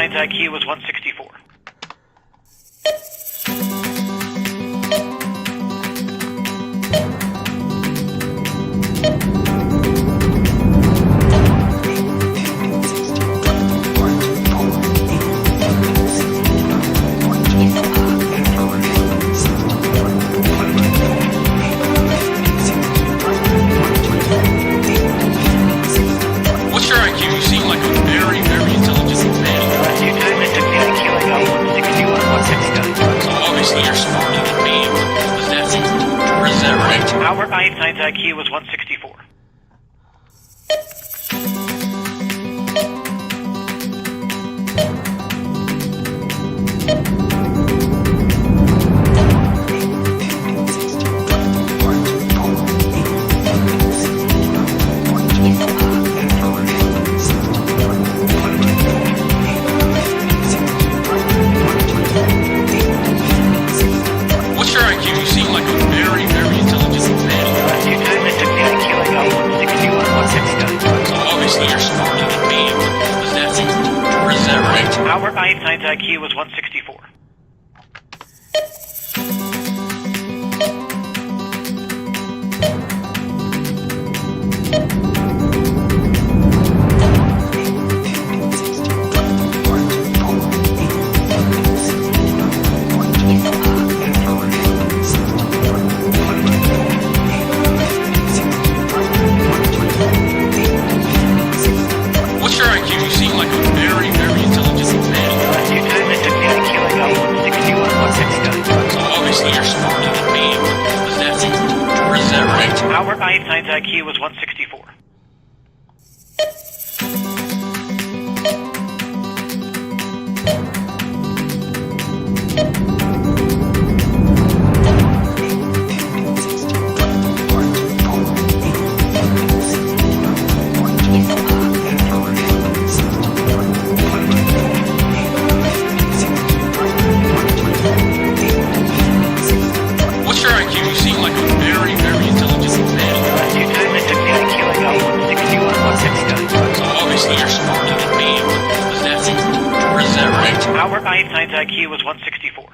Einstein's IQ was 164. What's your IQ? You seem like a very, very intelligent man. So obviously you're smarter than me. Is that right? Albert Einstein's IQ was 164. What's your IQ? You seem like a very, very intelligent man. So obviously you're smarter than me. Is that right? Albert Einstein's IQ was 164. What's your IQ? You seem like a very, very intelligent man. So obviously you're smarter than me. Is that right? Albert Einstein's IQ was 164. What's your IQ? You seem like a very, very intelligent man. So obviously you're smarter than me. Is that right? Albert Einstein's IQ was 164.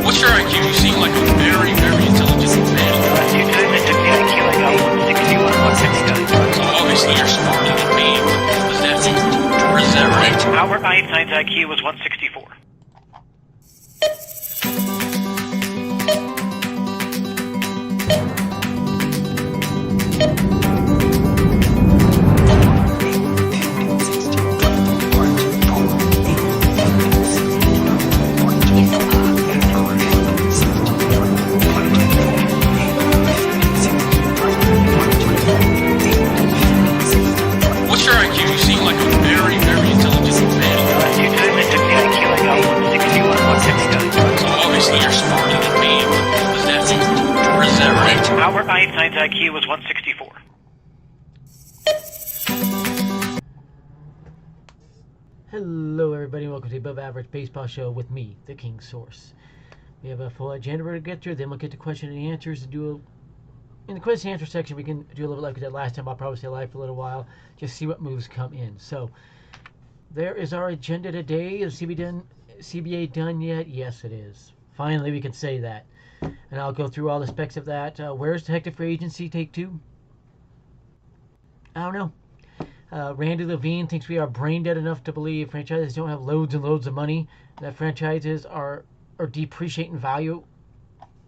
What's your IQ? You seem like a very, very intelligent man. So obviously you're smarter than me. Is that right? Albert Einstein's IQ was 164. What's your IQ? You seem like a very, very intelligent man. So obviously you're smarter than me. Is that right? Albert Einstein's IQ was 164. Hello everybody, welcome to the Above Average Baseball Show with me, the King Source. We have a full agenda to get through, then we'll get to question and answers and in the question and answer section we can do a little bit like we did last time. I'll probably stay live for a little while, just see what moves come in. So, there is our agenda today. Is CBA done yet? Yes it is. Finally we can say that. And I'll go through all the specs of that. Where's Detective Free Agency Take 2? I don't know. Randy Levine thinks we are brain dead enough to believe franchises don't have loads and loads of money, that franchises are depreciating value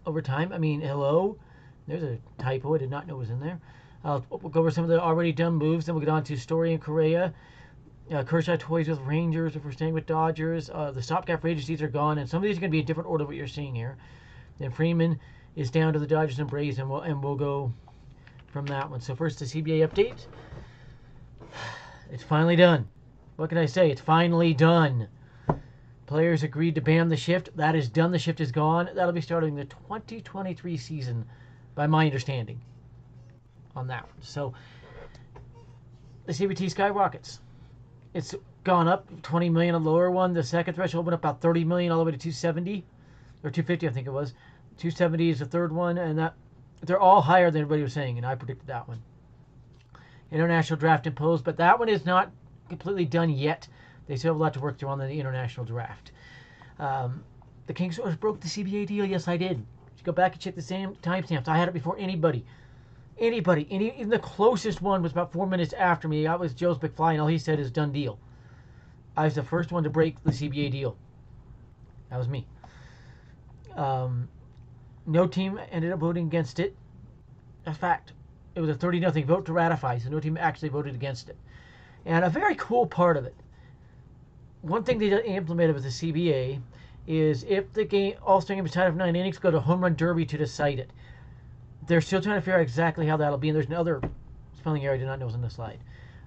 over time. I mean, hello? There's a typo I did not know was in there. We'll go over some of the already done moves, then we'll get on to Story and Correa. Kershaw toys with Rangers, if we're staying with Dodgers. The stopgap free agencies are gone, and some of these are going to be in different order of what you're seeing here. Then Freeman is down to the Dodgers and Braves, and we'll go from that one. So first, the CBA update. It's finally done. What can I say? It's finally done. Players agreed to ban the shift. That is done. The shift is gone. That'll be starting the 2023 season, by my understanding, on that one. So the CBT skyrockets. It's gone up 20 million on the lower one. The second threshold went up about 30 million all the way to 270 or 250, I think it was. 270 is the third one, and that they're all higher than everybody was saying, and I predicted that one. International draft imposed, but that one is not completely done yet. They still have a lot to work through on the international draft. The KingSource broke the CBA deal. Yes, I did. You go back and check the same timestamps. I had it before anybody. Even the closest one was about 4 minutes after me. I was Joe's McFly, and all he said is done deal. I was the first one to break the CBA deal. That was me. No team ended up voting against it. That's fact. It was a 30-0 vote to ratify, so no team actually voted against it. And a very cool part of it, one thing they implemented with the CBA is if the All-Star game is tied for 9 innings, go to home run derby to decide it. They're still trying to figure out exactly how that'll be, and there's another spelling error I did not know was on the slide.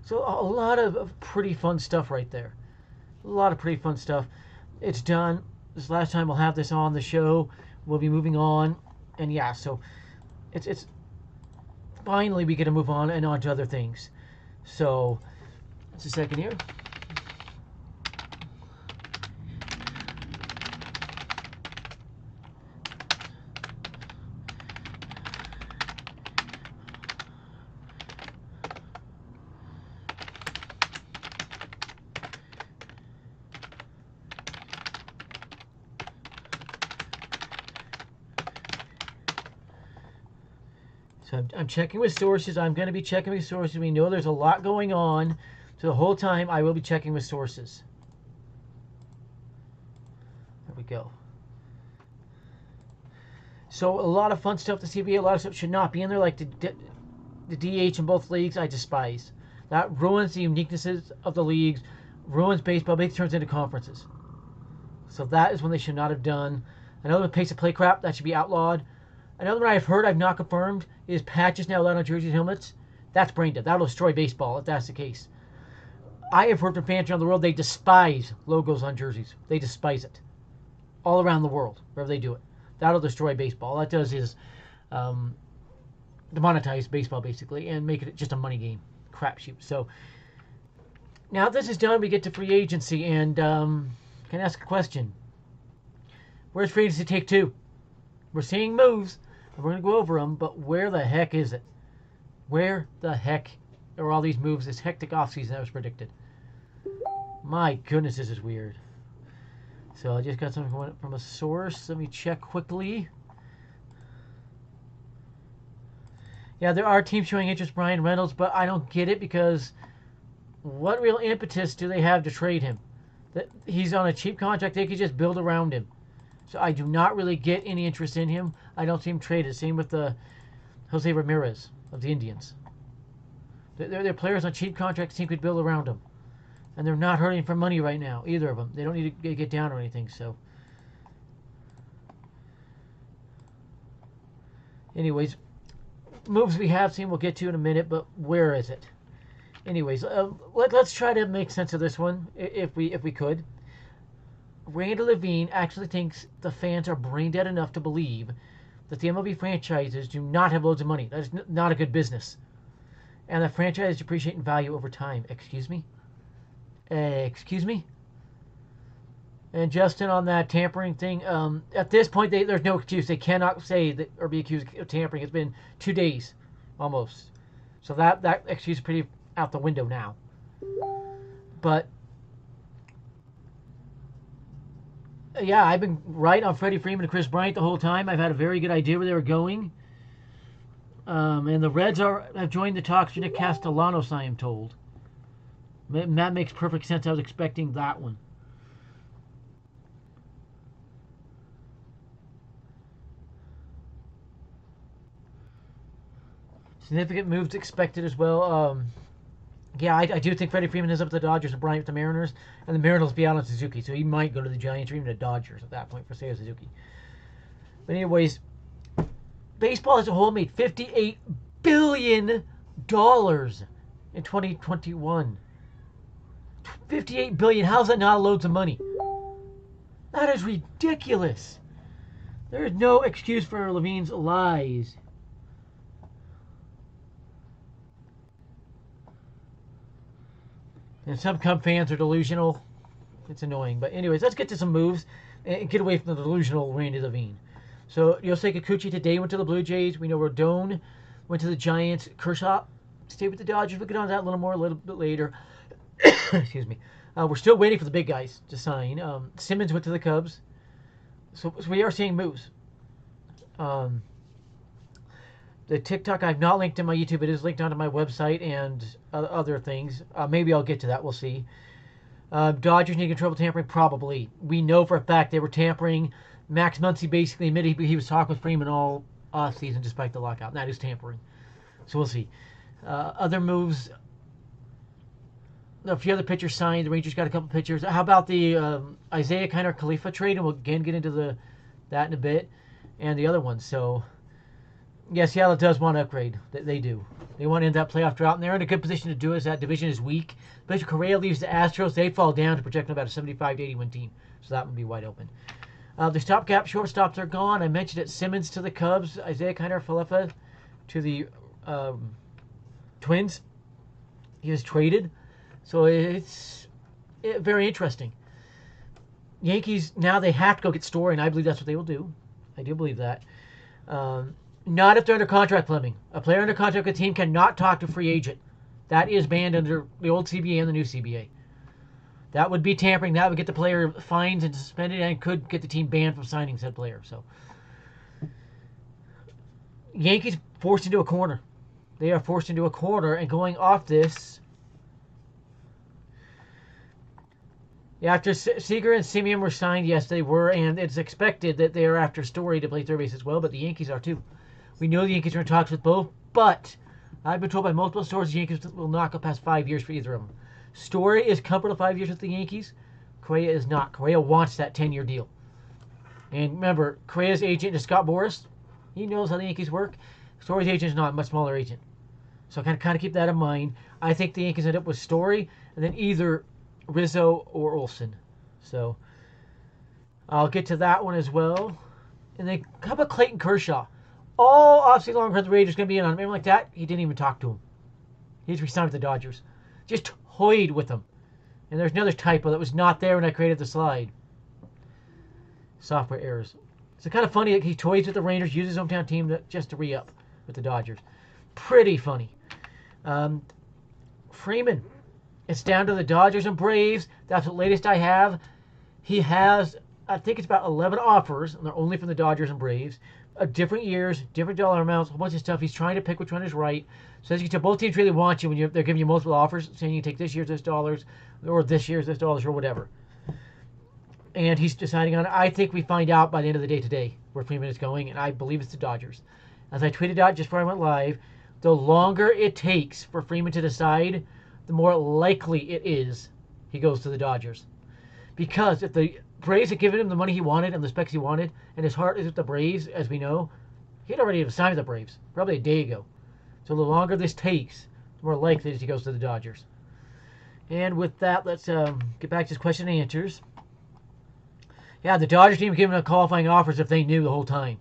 So a lot of pretty fun stuff right there. A lot of pretty fun stuff. It's done. This last time we'll have this on the show. We'll be moving on, and yeah, so it's finally we get to move on and on to other things. So just a second here. So I'm checking with sources. I'm going to be checking with sources. We know there's a lot going on. So the whole time I will be checking with sources. There we go. So a lot of fun stuff. The CBA, a lot of stuff should not be in there. Like the DH in both leagues, I despise. That ruins the uniquenesses of the leagues. Ruins baseball. Makes turns into conferences. So that is when they should not have done. Another pace of play crap. That should be outlawed. Another one I've heard, I've not confirmed, is patches now allowed on jerseys and helmets. That's brain dead. That'll destroy baseball if that's the case. I have heard from fans around the world they despise logos on jerseys. They despise it. All around the world, wherever they do it. That'll destroy baseball. All that does is demonetize baseball, basically, and make it just a money game. Crapshoot. So, now this is done, we get to free agency, and can I ask a question? Where's free agency take 2? We're seeing moves, and we're going to go over them, but where the heck is it? Where the heck are all these moves, this hectic offseason that was predicted? My goodness, this is weird. So I just got something from a source. Let me check quickly. Yeah, there are teams showing interest, Brian Reynolds, but I don't get it because what real impetus do they have to trade him? That he's on a cheap contract, they could just build around him. So I do not really get any interest in him. I don't see him traded. Same with the Jose Ramirez of the Indians. They're players on cheap contracts. Team could build around them, and they're not hurting for money right now. Either of them. They don't need to get down or anything. So, anyways, moves we have seen we'll get to in a minute. But where is it? Anyways, let's try to make sense of this one if we could. Randy Levine actually thinks the fans are brain dead enough to believe that the MLB franchises do not have loads of money. That is not a good business. And the franchises depreciate in value over time. Excuse me? Excuse me? And Justin, on that tampering thing, at this point, there's no excuse. They cannot say that or be accused of tampering. It's been 2 days, almost. So that excuse is pretty out the window now. But yeah, I've been right on Freddie Freeman and Chris Bryant the whole time. I've had a very good idea where they were going. And the Reds have joined the talks for Nick Castellanos, I am told. That makes perfect sense. I was expecting that one. Significant moves expected as well. Yeah, I do think Freddie Freeman is up with the Dodgers and Bryant with the Mariners. And the Mariners will be out on Suzuki, so he might go to the Giants or even the Dodgers at that point for Seiya Suzuki. But anyways, baseball as a whole made $58 billion in 2021. $58 billion. How's that not loads of money? That is ridiculous. There is no excuse for Levine's lies. And some Cub fans are delusional. It's annoying. But anyways, let's get to some moves and get away from the delusional Randy Levine. So Yosei Kikuchi today went to the Blue Jays. We know Rodon went to the Giants. Kershaw stayed with the Dodgers. We'll get on that a little bit later. Excuse me. We're still waiting for the big guys to sign. Simmons went to the Cubs. So we are seeing moves. The TikTok I've not linked to my YouTube. It is linked onto my website and other things. Maybe I'll get to that. We'll see. Dodgers need to control tampering? Probably. We know for a fact they were tampering. Max Muncy basically admitted he was talking with Freeman all offseason despite the lockout. And that is tampering. So we'll see. Other moves. A few other pitchers signed. The Rangers got a couple pitchers. How about the Isaiah Kiner Khalifa trade? And we'll again get into that in a bit. And the other ones. So, yeah, Seattle does want to upgrade. They do. They want to end that playoff drought. And they're in a good position to do it as that division is weak. But if Correa leaves the Astros, they fall down to projecting about a 75 to 80 win team. So that would be wide open. The stopgap shortstops are gone. I mentioned it. Simmons to the Cubs. Isaiah Kiner Khalifa to the Twins. He was traded. So it's very interesting. Yankees, now they have to go get Story, and I believe that's what they will do. I do believe that. Not if they're under contract, Fleming. A player under contract with a team cannot talk to a free agent. That is banned under the old CBA and the new CBA. That would be tampering. That would get the player fined and suspended and could get the team banned from signing said player. So, Yankees forced into a corner. They are forced into a corner, and going off this, after Seager and Simeon were signed, yes, they were, and it's expected that they are after Story to play third base as well, but the Yankees are too. We know the Yankees are in talks with both, but I've been told by multiple sources the Yankees will not go past 5 years for either of them. Story is comfortable 5 years with the Yankees. Correa is not. Correa wants that 10-year deal. And remember, Correa's agent is Scott Boras. He knows how the Yankees work. Story's agent is not a much smaller agent. So kind of keep that in mind. I think the Yankees end up with Story, and then either Rizzo or Olsen. So I'll get to that one as well. And then how about Clayton Kershaw? All offseason long for the Rangers going to be in on him. Remember like that? He didn't even talk to him. He just re-signed with the Dodgers. Just toyed with him. And there's another typo that was not there when I created the slide. Software errors. It's kind of funny that he toys with the Rangers, uses his hometown team just to re-up with the Dodgers. Pretty funny. Freeman. It's down to the Dodgers and Braves. That's the latest I have. He has, I think it's about 11 offers, and they're only from the Dodgers and Braves. Different years, different dollar amounts, a bunch of stuff. He's trying to pick which one is right. So as you can tell, both teams really want you when they're giving you multiple offers, saying you take this year's this dollars, or this year's this dollars, or whatever. And he's deciding on it. I think we find out by the end of the day today where Freeman is going, and I believe it's the Dodgers. As I tweeted out just before I went live, the longer it takes for Freeman to decide, the more likely it is he goes to the Dodgers. Because if the Braves had given him the money he wanted and the specs he wanted, and his heart is with the Braves, as we know, he'd already signed with the Braves, probably a day ago. So the longer this takes, the more likely it is he goes to the Dodgers. And with that, let's get back to his question and answers. Yeah, the Dodgers didn't even give him a qualifying offers if they knew the whole time.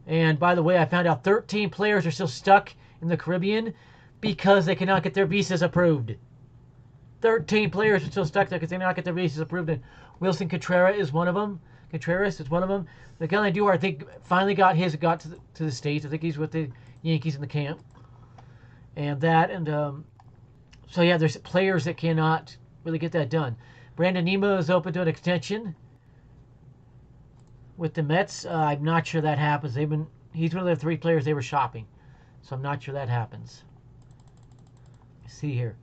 And by the way, I found out 13 players are still stuck in the Caribbean because they cannot get their visas approved. 13 players are still stuck there because they cannot get their visas approved. And Wilson Contreras is one of them. The guy Duhar, I think, finally got to the States. I think he's with the Yankees in the camp. And that, and so yeah, there's players that cannot really get that done. Brandon Nemo is open to an extension with the Mets. I'm not sure that happens. He's one of the 3 players they were shopping. So I'm not sure that happens. Let's see here.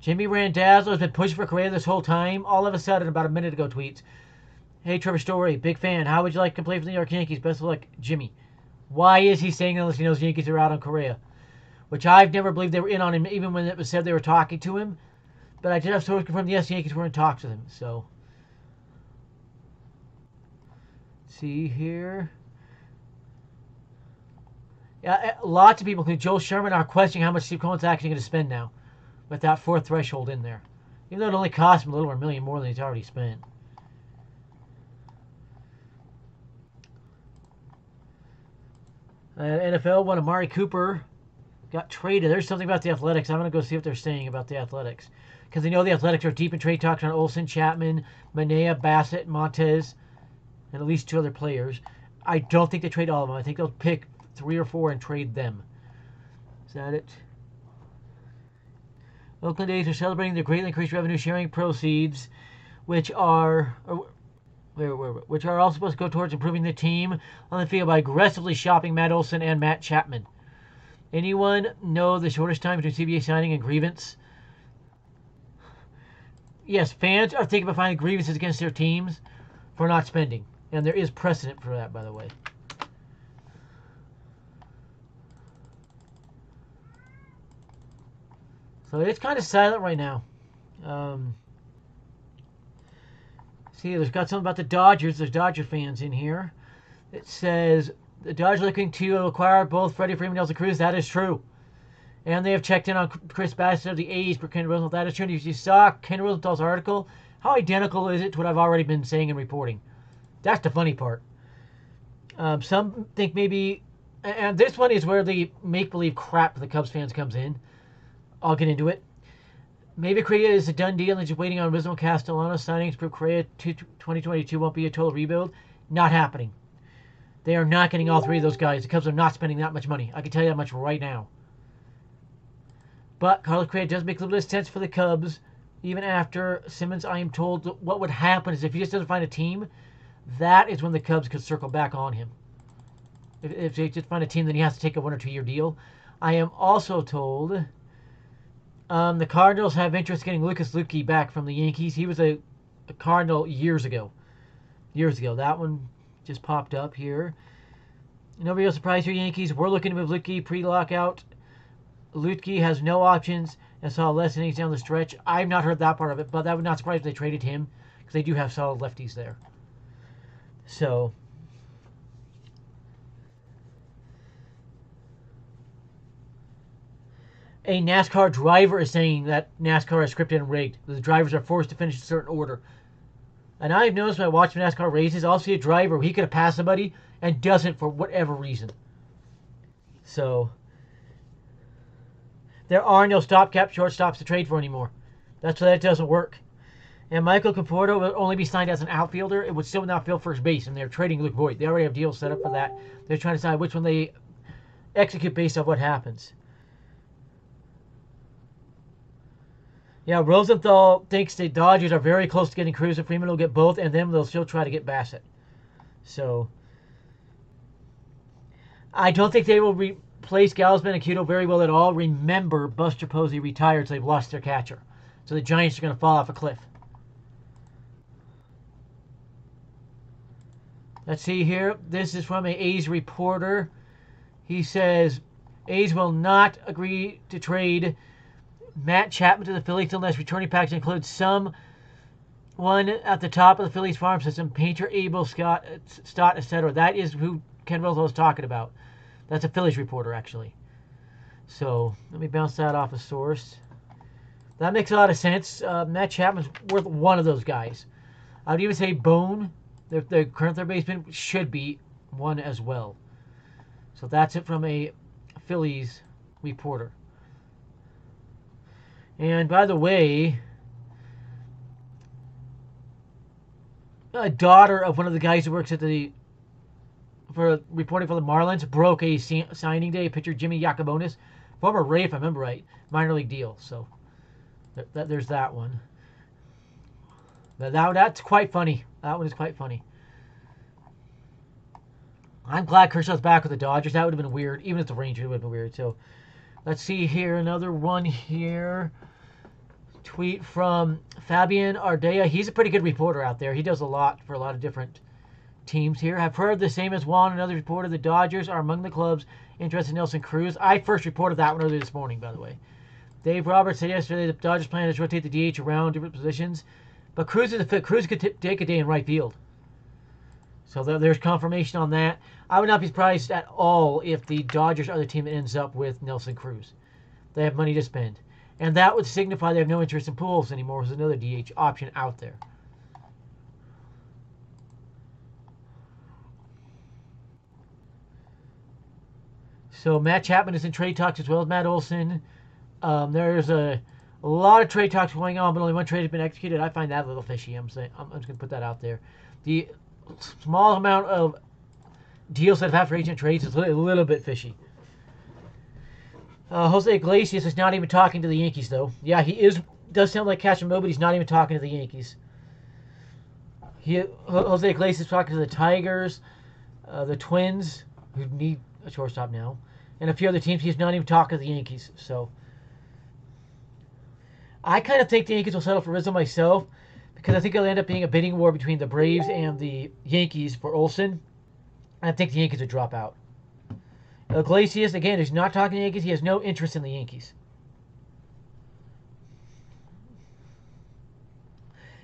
Jimmy Randazzo has been pushing for Correa this whole time. All of a sudden, about a minute ago, tweets, "Hey, Trevor Story, big fan. How would you like to play for the New York Yankees? Best of luck, Jimmy." Why is he saying that unless he knows the Yankees are out on Correa? Which I've never believed they were in on him, even when it was said they were talking to him. But I did have sources confirm, yes, the Yankees were in talks with him. So, see here. Lots of people, including Joel Sherman, are questioning how much Steve Cohen's actually going to spend now with that fourth threshold in there. Even though it only cost him a little over $1 million more than he's already spent. NFL, one Amari Cooper got traded. There's something about the Athletics. I'm going to go see what they're saying about the Athletics. Because they know the Athletics are deep in trade talks on Olsen, Chapman, Manea, Bassett, Montez, and at least 2 other players. I don't think they trade all of them. I think they'll pick 3 or 4 and trade them. Is that it? Oakland A's are celebrating their greatly increased revenue sharing proceeds, which are also supposed to go towards improving the team on the field by aggressively shopping Matt Olson and Matt Chapman. Anyone know the shortest time between CBA signing and grievance? Yes, fans are thinking about finding grievances against their teams for not spending. And there is precedent for that, by the way. So it's kind of silent right now. See, there's got something about the Dodgers. There's Dodger fans in here. It says, the Dodgers looking to acquire both Freddie Freeman and Nelson Cruz. That is true. And they have checked in on Chris Bassett of the A's for Ken Rosenthal. That is true. If you saw Ken Rosenthal's article, how identical is it to what I've already been saying and reporting? That's the funny part. Some think maybe, and this one is where the make-believe crap for the Cubs fans comes in. I'll get into it. Maybe Correa is a done deal and just waiting on Rizzo Castellano signings to prove Correa 2022 won't be a total rebuild. Not happening. They are not getting all 3 of those guys. The Cubs are not spending that much money. I can tell you that much right now. But Carlos Correa does make a little bit of sense for the Cubs. Even after Simmons, I am told what would happen is if he just doesn't find a team, that is when the Cubs could circle back on him. If they just find a team, then he has to take a 1 or 2 year deal. I am also told the Cardinals have interest in getting Lucas Luetge back from the Yankees. He was a Cardinal years ago. That one just popped up here. No real surprise here, Yankees. We're looking to move Luetge pre-lockout. Luetge has no options and saw less innings down the stretch. I've not heard that part of it, but that would not surprise if they traded him because they do have solid lefties there. So, a NASCAR driver is saying that NASCAR is scripted and rigged. The drivers are forced to finish in a certain order. And I've noticed when I watch NASCAR races, I'll see a driver where he could have passed somebody and doesn't for whatever reason. So, there are no stopgap shortstops to trade for anymore. That's why that doesn't work. And Michael Conforto will only be signed as an outfielder. It would still not fill first base, and they're trading Luke Voigt. They already have deals set up for that. They're trying to decide which one they execute based on what happens. Yeah, Rosenthal thinks the Dodgers are very close to getting Cruz and Freeman will get both, and then they'll still try to get Bassett. So, I don't think they will replace Galsman and Cueto very well at all. Remember, Buster Posey retired, so they've lost their catcher. So the Giants are going to fall off a cliff. Let's see here. This is from an A's reporter. He says, A's will not agree to trade Matt Chapman to the Phillies unless returning package includes someone at the top of the Phillies farm system, Painter, Abel, Scott, Stott, etc. That is who Ken Rosenthal was talking about. That's a Phillies reporter, actually. So, let me bounce that off a source. That makes a lot of sense. Matt Chapman's worth one of those guys. I would even say Bone, the current third baseman, should be one as well. So that's it from a Phillies reporter. And by the way, a daughter of one of the guys who works at for reporting for the Marlins broke a signing day. Pitcher Jimmy Yacobonis, former Ray, if I remember right, minor league deal. So there's that one. That's quite funny. That one is quite funny. I'm glad Kershaw's back with the Dodgers. That would have been weird. Even if the Rangers, it would have been weird. So let's see here. Another one here. Tweet from Fabian Ardea. He's a pretty good reporter out there. He does a lot for a lot of different teams here. I've heard the same as Juan, another reporter. The Dodgers are among the clubs interested in Nelson Cruz. I first reported that one earlier this morning, by the way. Dave Roberts said yesterday the Dodgers plan to rotate the DH around different positions. But Cruz is a fit. Cruz could take a day in right field. So there's confirmation on that. I would not be surprised at all if the Dodgers are the team that ends up with Nelson Cruz. They have money to spend. And that would signify they have no interest in Pujols anymore. There's another DH option out there. So Matt Chapman is in trade talks as well as Matt Olson. There's a lot of trade talks going on, but only one trade has been executed. I find that a little fishy. I'm just going to put that out there. The small amount of deals that have free agent trades is a little bit fishy. Jose Iglesias is not even talking to the Yankees, though. Yeah, does sound like CASHAPP, but he's not even talking to the Yankees. Jose Iglesias is talking to the Tigers, the Twins, who need a shortstop now, and a few other teams. He's not even talking to the Yankees. So I kind of think the Yankees will settle for Rizzo myself, because I think it'll end up being a bidding war between the Braves and the Yankees for Olson. I think the Yankees would drop out. Iglesias, again, is not talking to the Yankees. He has no interest in the Yankees.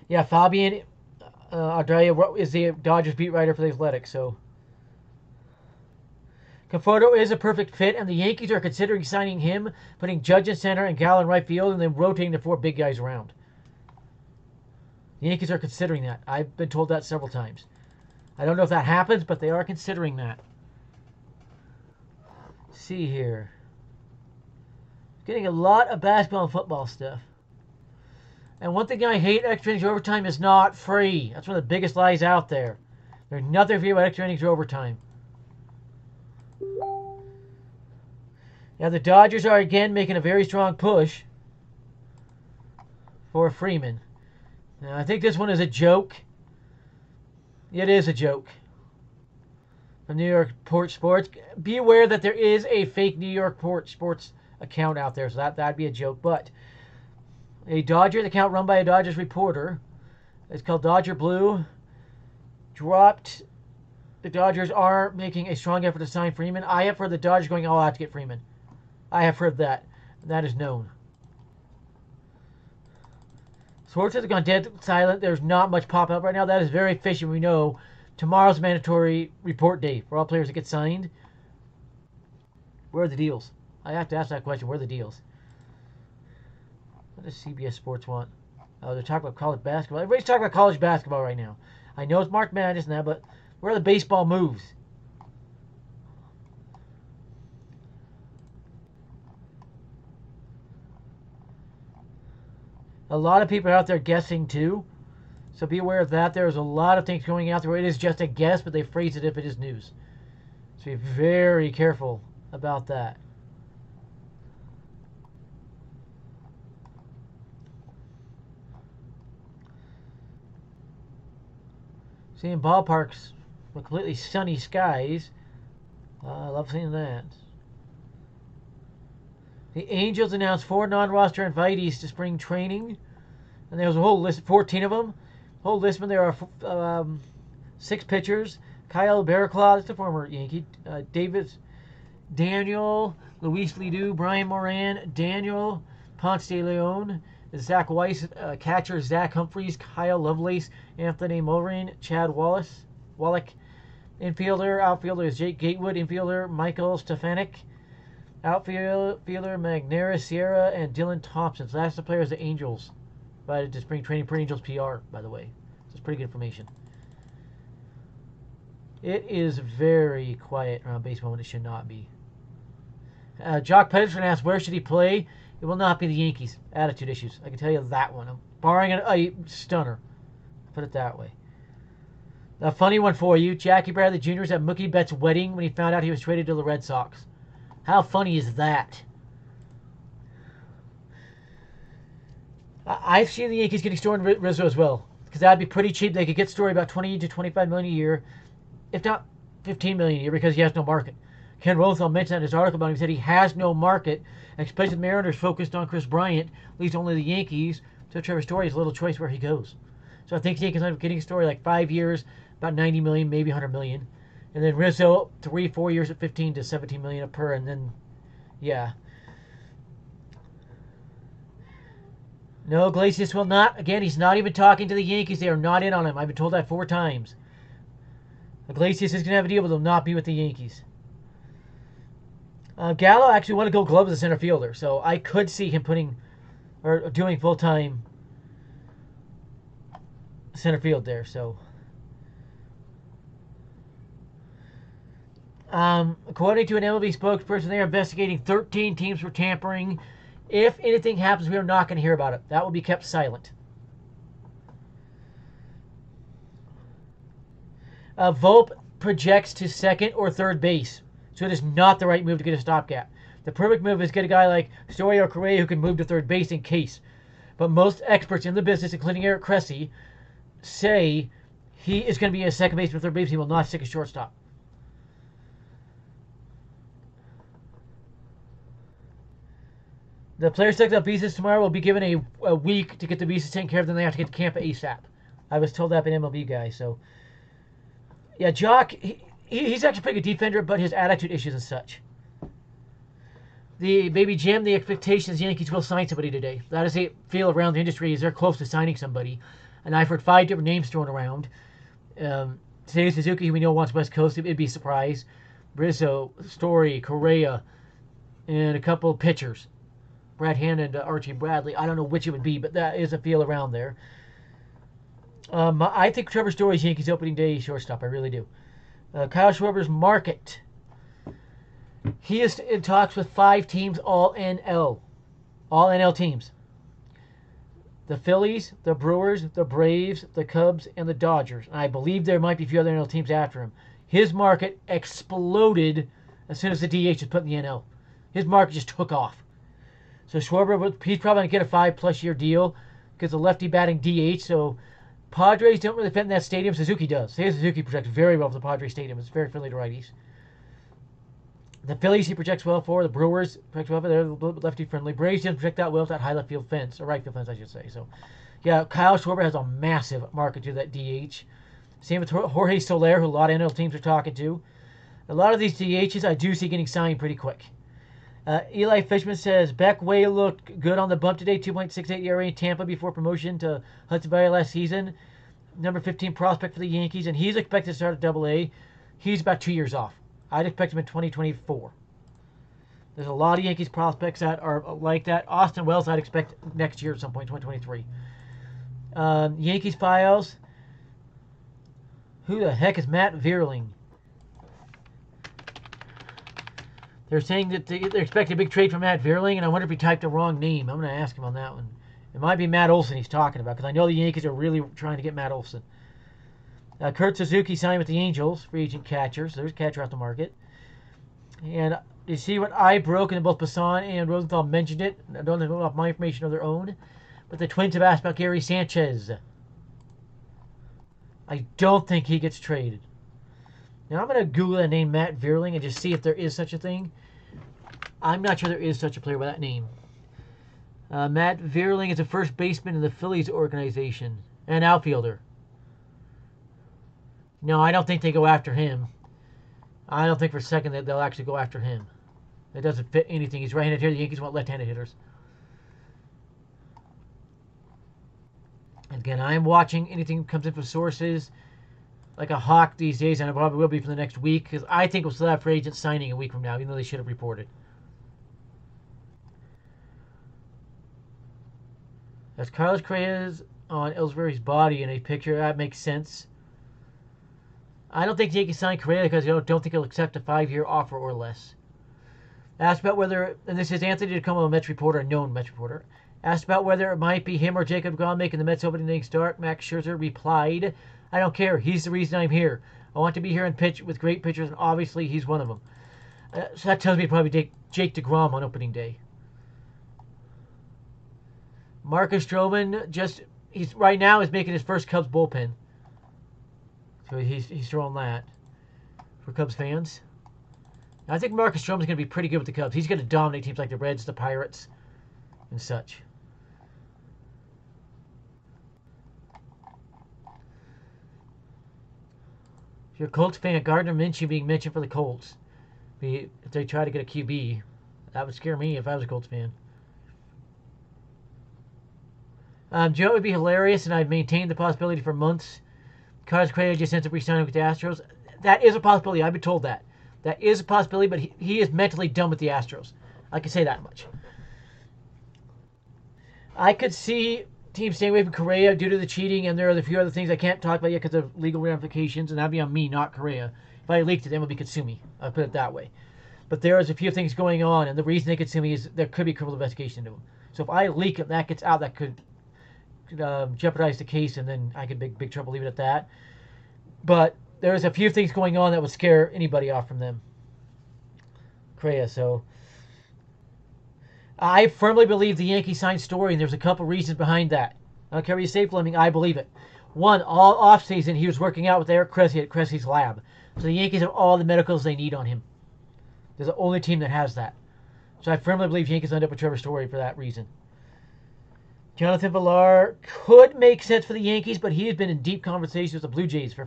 Yeah, Fabian Ardaya is the Dodgers beat writer for the Athletic, so Conforto is a perfect fit, and the Yankees are considering signing him, putting Judge in center and Gallo in right field, and then rotating the 4 big guys around. The Yankees are considering that. I've been told that several times. I don't know if that happens, but they are considering that. See here. Getting a lot of basketball and football stuff. And one thing I hate, extra innings overtime is not free. That's one of the biggest lies out there. There's nothing free about extra innings overtime. Now the Dodgers are again making a very strong push for Freeman. Now I think this one is a joke. It is a joke. From New York Port Sports. Be aware that there is a fake New York Port Sports account out there, so that'd be a joke. But a Dodgers account run by a Dodgers reporter, it's called Dodger Blue, dropped the Dodgers are making a strong effort to sign Freeman. I have heard the Dodgers going all out to get Freeman. I have heard that. That is known. Sports has gone dead silent. There's not much pop up right now. That is very fishy. We know tomorrow's mandatory report day for all players that get signed. Where are the deals? I have to ask that question. Where are the deals? What does CBS Sports want? Oh, they're talking about college basketball. Everybody's talking about college basketball right now. I know it's March Madness and that, but where are the baseball moves? A lot of people are out there guessing too. So be aware of that. There's a lot of things going out there where it is just a guess, but they phrase it if it is news. So be very careful about that. Seeing ballparks with completely sunny skies. I love seeing that. The Angels announced 4 non-roster invitees to spring training. And there was a whole list, 14 of them. Whole list, but there are 6 pitchers. Kyle Barraclough, that's the former Yankee. Davis, Daniel, Luis Lidu, Brian Moran, Daniel Ponce de Leon, Zach Weiss, catcher Zach Humphreys, Kyle Lovelace, Anthony Mulrain, Chad Wallach, infielder, outfielder is Jake Gatewood, infielder Michael Stefanik, outfielder Magnera Sierra, and Dylan Thompson. So that's the players the Angels invited to spring training per Angels PR, by the way. So it's pretty good information. It is very quiet around baseball when it should not be. Jock Pedersen asked, where should he play? It will not be the Yankees. Attitude issues. I can tell you that one. I'm barring a stunner. Put it that way. A funny one for you. Jackie Bradley Jr. was at Mookie Betts' wedding when he found out he was traded to the Red Sox. How funny is that? I've seen the Yankees getting Story and Rizzo as well. Because that'd be pretty cheap. They could get Story about $20 to $25 million a year. If not $15 million a year, because he has no market. Ken Rosenthal mentioned that in his article about him. He said he has no market, especially the Mariners focused on Chris Bryant, leaves only the Yankees. So Trevor Story has a little choice where he goes. So I think the Yankees end up getting Story like 5 years, about $90 million, maybe $100 million. And then Rizzo, 3-4 years at $15 to $17 million per, and then, yeah. No, Iglesias will not. Again, he's not even talking to the Yankees. They are not in on him. I've been told that 4 times. Iglesias is going to have a deal, but will not be with the Yankees. Gallo actually won a Gold Glove as a center fielder, so I could see him doing full-time center field there. So, according to an MLB spokesperson, they are investigating 13 teams for tampering. If anything happens, we are not going to hear about it. That will be kept silent. Volpe projects to second or third base, so it is not the right move to get a stopgap. The perfect move is get a guy like Story or Correa who can move to third base in case. But most experts in the business, including Eric Cressey, say he is going to be a second baseman or third base. He will not stick a shortstop. The players that got visas tomorrow will be given a week to get the visas taken care of. Then they have to get to camp ASAP. I was told that by an MLB guy. So, yeah, Jock, he's actually pretty good defender, but his attitude issues and such. The Baby Jim, the expectation is the Yankees will sign somebody today. That is a feel around the industry is they're close to signing somebody. And I've heard 5 different names thrown around. Today Suzuki, who we know wants West Coast. It'd be a surprise. Rizzo, Story, Correa, and a couple of pitchers. Brad Hand and Archie Bradley. I don't know which it would be, but that is a feel around there. I think Trevor Story's Yankees opening day shortstop. I really do. Kyle Schwarber's market. He is in talks with 5 teams, all NL. All NL teams. The Phillies, the Brewers, the Braves, the Cubs, and the Dodgers. And I believe there might be a few other NL teams after him. His market exploded as soon as the DH was put in the NL. His market just took off. So Schwarber, he's probably going to get a 5+ year deal because the lefty batting DH. So Padres don't really fit in that stadium. Suzuki does. Suzuki projects very well for the Padres stadium. It's very friendly to righties. The Phillies he projects well for. The Brewers project well for. They're lefty friendly. Braves doesn't project that well with that high left field fence, or right field fence, I should say. So, yeah, Kyle Schwarber has a massive market to that DH. Same with Jorge Soler, who a lot of NL teams are talking to. A lot of these DHs I do see getting signed pretty quick. Eli Fishman says, Beck Way looked good on the bump today, 2.68 ERA in Tampa before promotion to Hudson Valley last season. Number 15 prospect for the Yankees, and he's expected to start at Double-A. He's about 2 years off. I'd expect him in 2024. There's a lot of Yankees prospects that are like that. Austin Wells I'd expect next year at some point, 2023. Yankees files. Who the heck is Matt Vierling? They're saying that they're expecting a big trade from Matt Vierling, and I wonder if he typed the wrong name. I'm going to ask him on that one. It might be Matt Olson he's talking about, because I know the Yankees are really trying to get Matt Olson. Kurt Suzuki signed with the Angels, free agent catcher, so there's a catcher off the market. And you see what I broke, and both Passan and Rosenthal mentioned it. I don't have enough my information of their own, but the Twins have asked about Gary Sanchez. I don't think he gets traded. Now, I'm going to Google the name Matt Vierling and just see if there is such a thing. I'm not sure there is such a player by that name. Matt Vierling is a first baseman in the Phillies organization. And outfielder. No, I don't think they go after him. I don't think for a second that they'll actually go after him. That doesn't fit anything. He's right-handed hitter. The Yankees want left-handed hitters. Again, I'm watching anything that comes in from sources like a hawk these days, and it probably will be for the next week, because I think we'll still have free agents signing a week from now, even though they should have reported. That's Carlos Correa's on Ellsbury's body in a picture. That makes sense. I don't think the Yankees sign Correa because I don't think he'll accept a 5-year offer or less. Asked about whether, and this is Anthony DeComo, a Mets reporter, a known Mets reporter, asked about whether it might be him or Jacob DeGrom making the Mets opening day start. Max Scherzer replied, I don't care. He's the reason I'm here. I want to be here and pitch with great pitchers, and obviously he's one of them. So that tells me probably Jake DeGrom on opening day. Marcus Stroman he's right now is making his first Cubs bullpen. So he's throwing that for Cubs fans. I think Marcus Stroman's going to be pretty good with the Cubs. He's going to dominate teams like the Reds, the Pirates, and such. If you're a Colts fan, Gardner Minshew being mentioned for the Colts. If they try to get a QB, that would scare me if I was a Colts fan. Joe, it would be hilarious, and I've maintained the possibility for months. Carlos Correa just ends up re-signing with the Astros. That is a possibility. I've been told that. That is a possibility, but he is mentally done with the Astros. I can say that much. I could see teams staying away from Correa due to the cheating, and there are a few other things I can't talk about yet because of legal ramifications, and that'd be on me, not Correa. If I leaked it, MLB could sue me. I'll put it that way. But there's a few things going on, and the reason they could sue me is there could be a criminal investigation into them. So if I leak it, that gets out, that could jeopardize the case, and then I could big trouble. Leave it at that. But there's a few things going on that would scare anybody off from them. Correa, so I firmly believe the Yankees signed Story, and there's a couple reasons behind that. I don't care what you say, Fleming, I believe it. One, all offseason, he was working out with Eric Cressey at Cressey's lab. So the Yankees have all the medicals they need on him. They're the only team that has that. So I firmly believe Yankees end up with Trevor Story for that reason. Jonathan Villar could make sense for the Yankees, but he has been in deep conversations with the Blue Jays for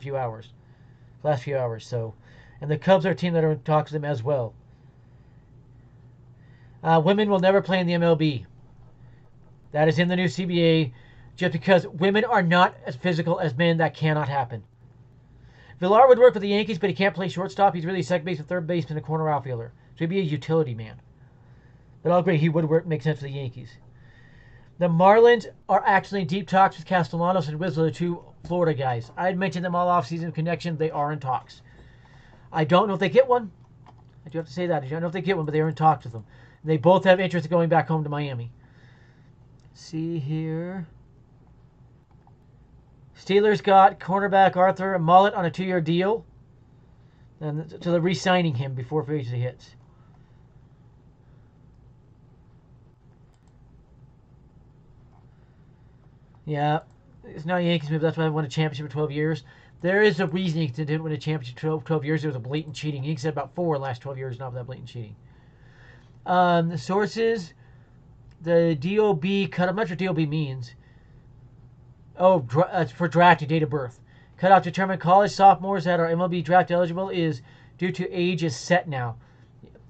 last few hours. So, and the Cubs are a team that are in talks with them as well. Women will never play in the MLB. That is in the new CBA, just because women are not as physical as men. That cannot happen. Villar would work for the Yankees, but he can't play shortstop. He's really second base and third baseman and a corner outfielder. So he'd be a utility man. But I'll agree, he would make sense for the Yankees. The Marlins are actually in deep talks with Castellanos and Wisler, the two Florida guys. I had mentioned them all off-season connection. They are in talks. I don't know if they get one. I do have to say that. I don't know if they get one, but they are in talks with them. They both have interest in going back home to Miami. See here. Steelers got cornerback Arthur Mullet on a 2-year deal. And so they're re-signing him before free agency hits. Yeah, it's not a Yankees move. That's why I won a championship for 12 years. There is a reason he didn't win a championship for 12 years. There was a blatant cheating. Yankees had about 4 in the last 12 years, not for that blatant cheating. The sources, the DOB cut. I'm not sure what DOB means. Oh, for drafting date of birth. Cutoff to determine college sophomores that are MLB draft eligible is due to age is set now.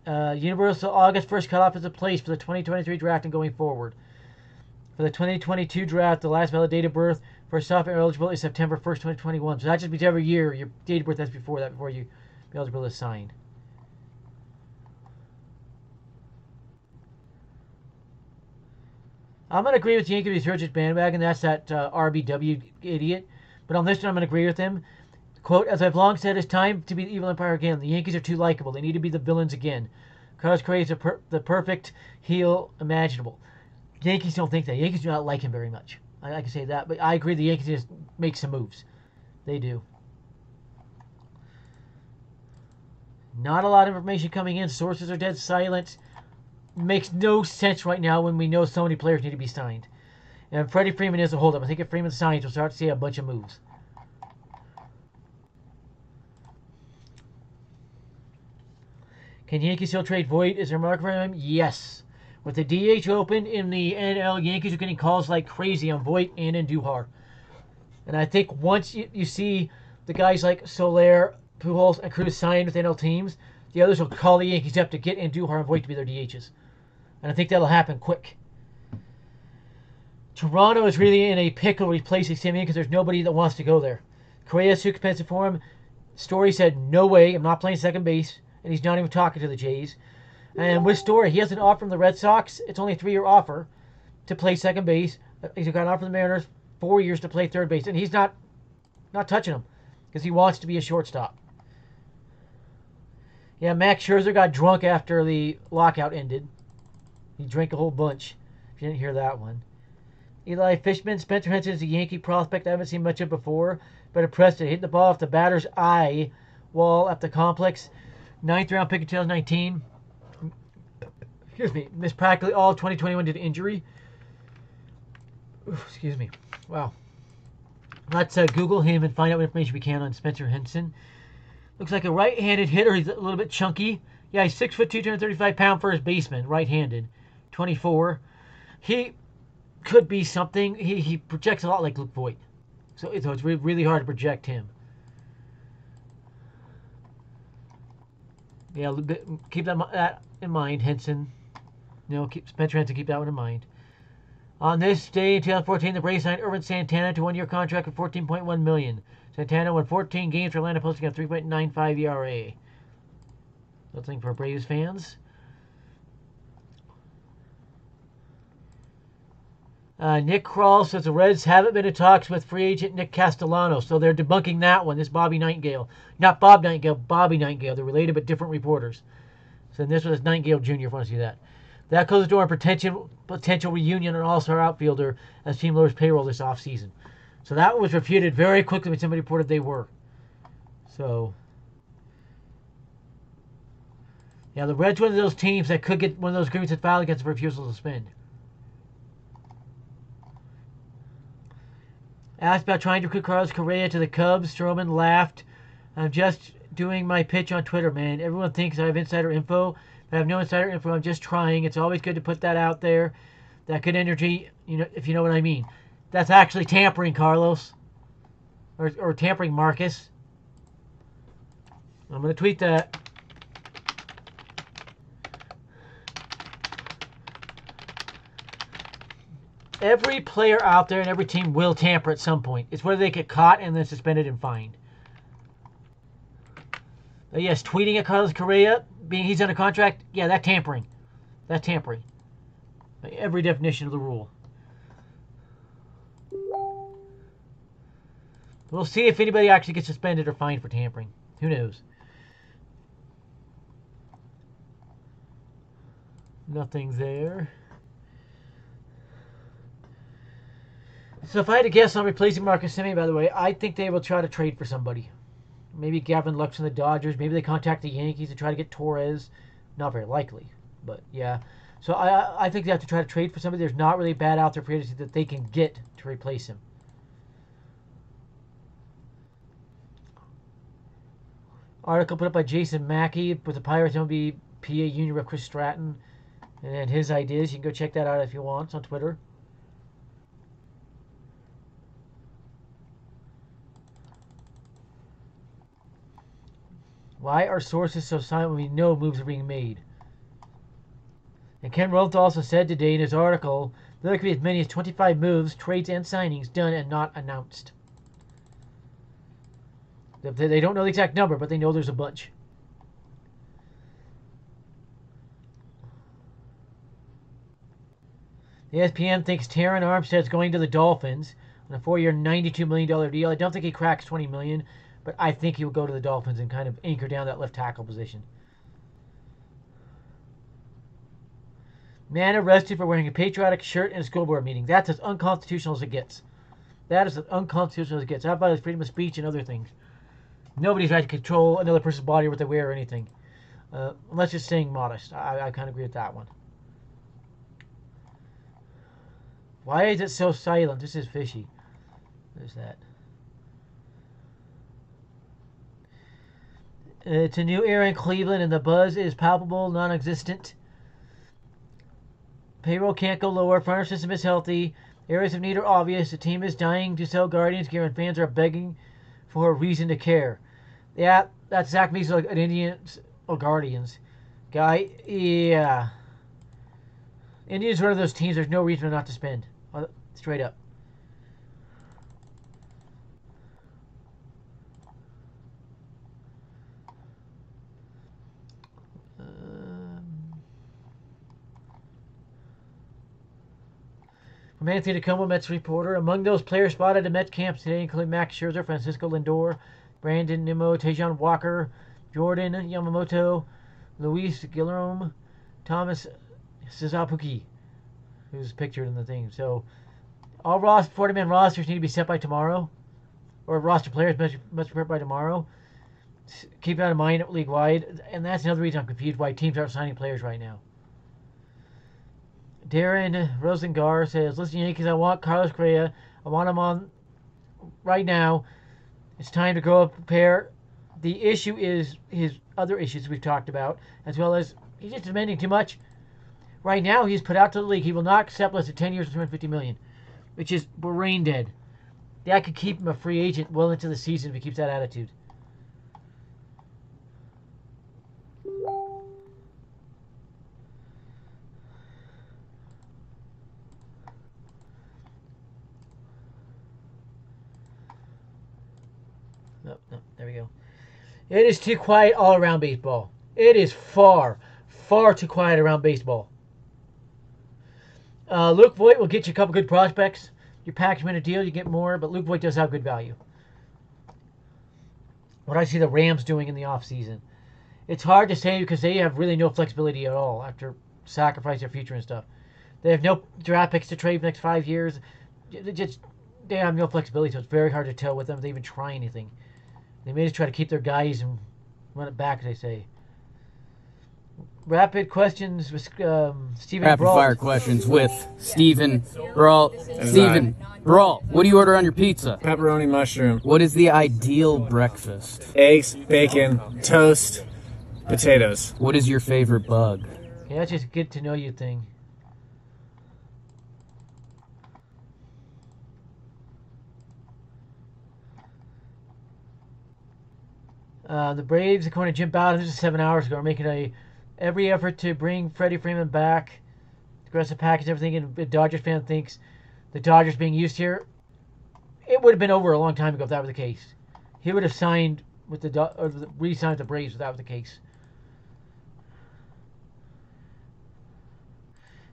Universal August 1st cutoff is in place for the 2023 draft and going forward. For the 2022 draft, the last valid date of birth for sophomore eligible is September 1st, 2021. So that just means every year your date of birth that's before that, before you be eligible is signed. I'm going to agree with Yankee resurgent bandwagon. That's that RBW idiot. But on this one, I'm going to agree with him. Quote, as I've long said, it's time to be the evil empire again. The Yankees are too likable. They need to be the villains again. Carlos Correa is the perfect heel imaginable. Yankees don't think that. Yankees do not like him very much. I can say that. But I agree the Yankees just make some moves. They do. Not a lot of information coming in. Sources are dead silent. Makes no sense right now when we know so many players need to be signed. And Freddie Freeman is a holdup. I think if Freeman signs, we'll start to see a bunch of moves. Can Yankees still trade Voit? Is there a market for him? Yes. With the DH open in the NL, Yankees are getting calls like crazy on Voit and in Duhar. And I think once you see the guys like Soler, Pujols, and Cruz signed with NL teams, the others will call the Yankees up to get in Duhar and Voit to be their DHs. And I think that'll happen quick. Toronto is really in a pickle replacing Simeon because there's nobody that wants to go there. Correa is too expensive for him. Story said, no way, I'm not playing second base. And he's not even talking to the Jays. And with Story, he has an offer from the Red Sox. It's only a 3-year offer to play second base. He's got an offer from the Mariners, 4 years to play third base. And he's not touching him because he wants to be a shortstop. Yeah, Max Scherzer got drunk after the lockout ended. He drank a whole bunch. If you didn't hear that one. Eli Fishman, Spencer Henson is a Yankee prospect I haven't seen much of before, but impressed. Hitting the ball off the batter's eye wall at the complex. 9th round pick in 2019. Excuse me. Missed practically all of 2021 due to injury. Oof, excuse me. Wow. Let's Google him and find out what information we can on Spencer Henson. Looks like a right-handed hitter. He's a little bit chunky. Yeah, he's 6'2", 235-pound first baseman, right-handed. 24. He could be something. He projects a lot like Luke Voit. So it's really hard to project him. Yeah, keep that in mind, Henson. Keep Spencer Henson, keep that one in mind. On this day in 2014, the Braves signed Irvin Santana to a one-year contract of $14.1 million. Santana won 14 games for Atlanta, posting a 3.95 ERA. Nothing for Braves fans. Nick Kroll says the Reds haven't been in talks with free agent Nick Castellanos, so they're debunking that one. This Bobby Nightingale. Not Bob Nightingale, Bobby Nightingale. They're related but different reporters. So this was Nightingale Jr. if you want to see that. That closes the door on potential reunion on all-star outfielder as team lowers payroll this offseason. So that was refuted very quickly when somebody reported they were. So, yeah, the Reds are one of those teams that could get one of those agreements filed against the refusal to suspend. Asked about trying to recruit Carlos Correa to the Cubs, Stroman laughed. I'm just doing my pitch on Twitter, man. Everyone thinks I have insider info, but I have no insider info. I'm just trying. It's always good to put that out there. That good energy, if you know what I mean. That's actually tampering, Carlos. Or tampering, Marcus. I'm going to tweet that. Every player out there and every team will tamper at some point. It's whether they get caught and then suspended and fined. But yes, tweeting at Carlos Correa, being he's under contract, yeah, that's tampering. That's tampering. By every definition of the rule. We'll see if anybody actually gets suspended or fined for tampering. Who knows? Nothing there. So if I had to guess on replacing Marcus Semien, by the way, I think they will try to trade for somebody. Maybe Gavin Lux from the Dodgers. Maybe they contact the Yankees to try to get Torres. Not very likely, but yeah. So I think they have to try to trade for somebody. There's not really bad out there for agency that they can get to replace him. Article put up by Jason Mackey with the Pirates MLB PA Union rep Chris Stratton and his ideas. You can go check that out if you want. It's on Twitter. Why are sources so silent when we know moves are being made? And Ken Roth also said today in his article there could be as many as 25 moves, trades, and signings done and not announced. They don't know the exact number, but they know there's a bunch. The ESPN thinks Terran Armstead's going to the Dolphins on a 4-year, $92 million deal. I don't think he cracks $20 million, but I think he will go to the Dolphins and kind of anchor down that left tackle position. Man arrested for wearing a patriotic shirt in a school board meeting. That's as unconstitutional as it gets. That is as unconstitutional as it gets. How about his freedom of speech and other things? Nobody's right to control another person's body or what they wear or anything. Unless it's staying modest. I kind of agree with that one. Why is it so silent? This is fishy. There's that. It's a new era in Cleveland, and the buzz is palpable, non-existent. Payroll can't go lower. Front system is healthy. Areas of need are obvious. The team is dying to sell Guardians gear, and fans are begging for a reason to care. Yeah, that's Zach Measles, an Indians or Guardians guy. Yeah. Indians are one of those teams there's no reason not to spend. Straight up. From Anthony Tacoma, Mets reporter. Among those players spotted at Mets camp today include Max Scherzer, Francisco Lindor, Brandon Nemo, Tejan Walker, Jordan Yamamoto, Luis Guillorme, Thomas Suzuki, who's pictured in the thing. So all 40-man rosters need to be set by tomorrow, or roster players must be prepared by tomorrow. Keep that in mind league-wide, and that's another reason I'm confused why teams aren't signing players right now. Darren Rosengar says, listen, Yankees, I want Carlos Correa. I want him on right now. It's time to grow up, prepare. The issue is his other issues we've talked about, as well as he's just demanding too much. Right now, he's put out to the league. He will not accept less than 10 years for $250 million, which is brain dead. That could keep him a free agent well into the season if he keeps that attitude. It is too quiet all around baseball. It is far, far too quiet around baseball. Luke Voigt will get you a couple good prospects. You package him in a deal, you get more, but Luke Voigt does have good value. What I see the Rams doing in the offseason. It's hard to say because they have really no flexibility at all after sacrificing their future and stuff. They have no draft picks to trade for the next 5 years. They have no flexibility, so it's very hard to tell with them if they even try anything. They may just try to keep their guys and run it back, as they say. Rapid questions with Stephen Rapid Brault. fire questions with Stephen Brault. Stephen Brault, what do you order on your pizza? Pepperoni mushroom. What is the ideal breakfast? Eggs, bacon, toast, potatoes. What is your favorite bug? Yeah, that's just a get to know you thing. The Braves, according to Jim Bowden, this is 7 hours ago, are making every effort to bring Freddie Freeman back. Aggressive package, everything, and the Dodgers fan thinks the Dodgers being used here. It would have been over a long time ago if that were the case. He would have signed with re-signed with the Braves if that was the case.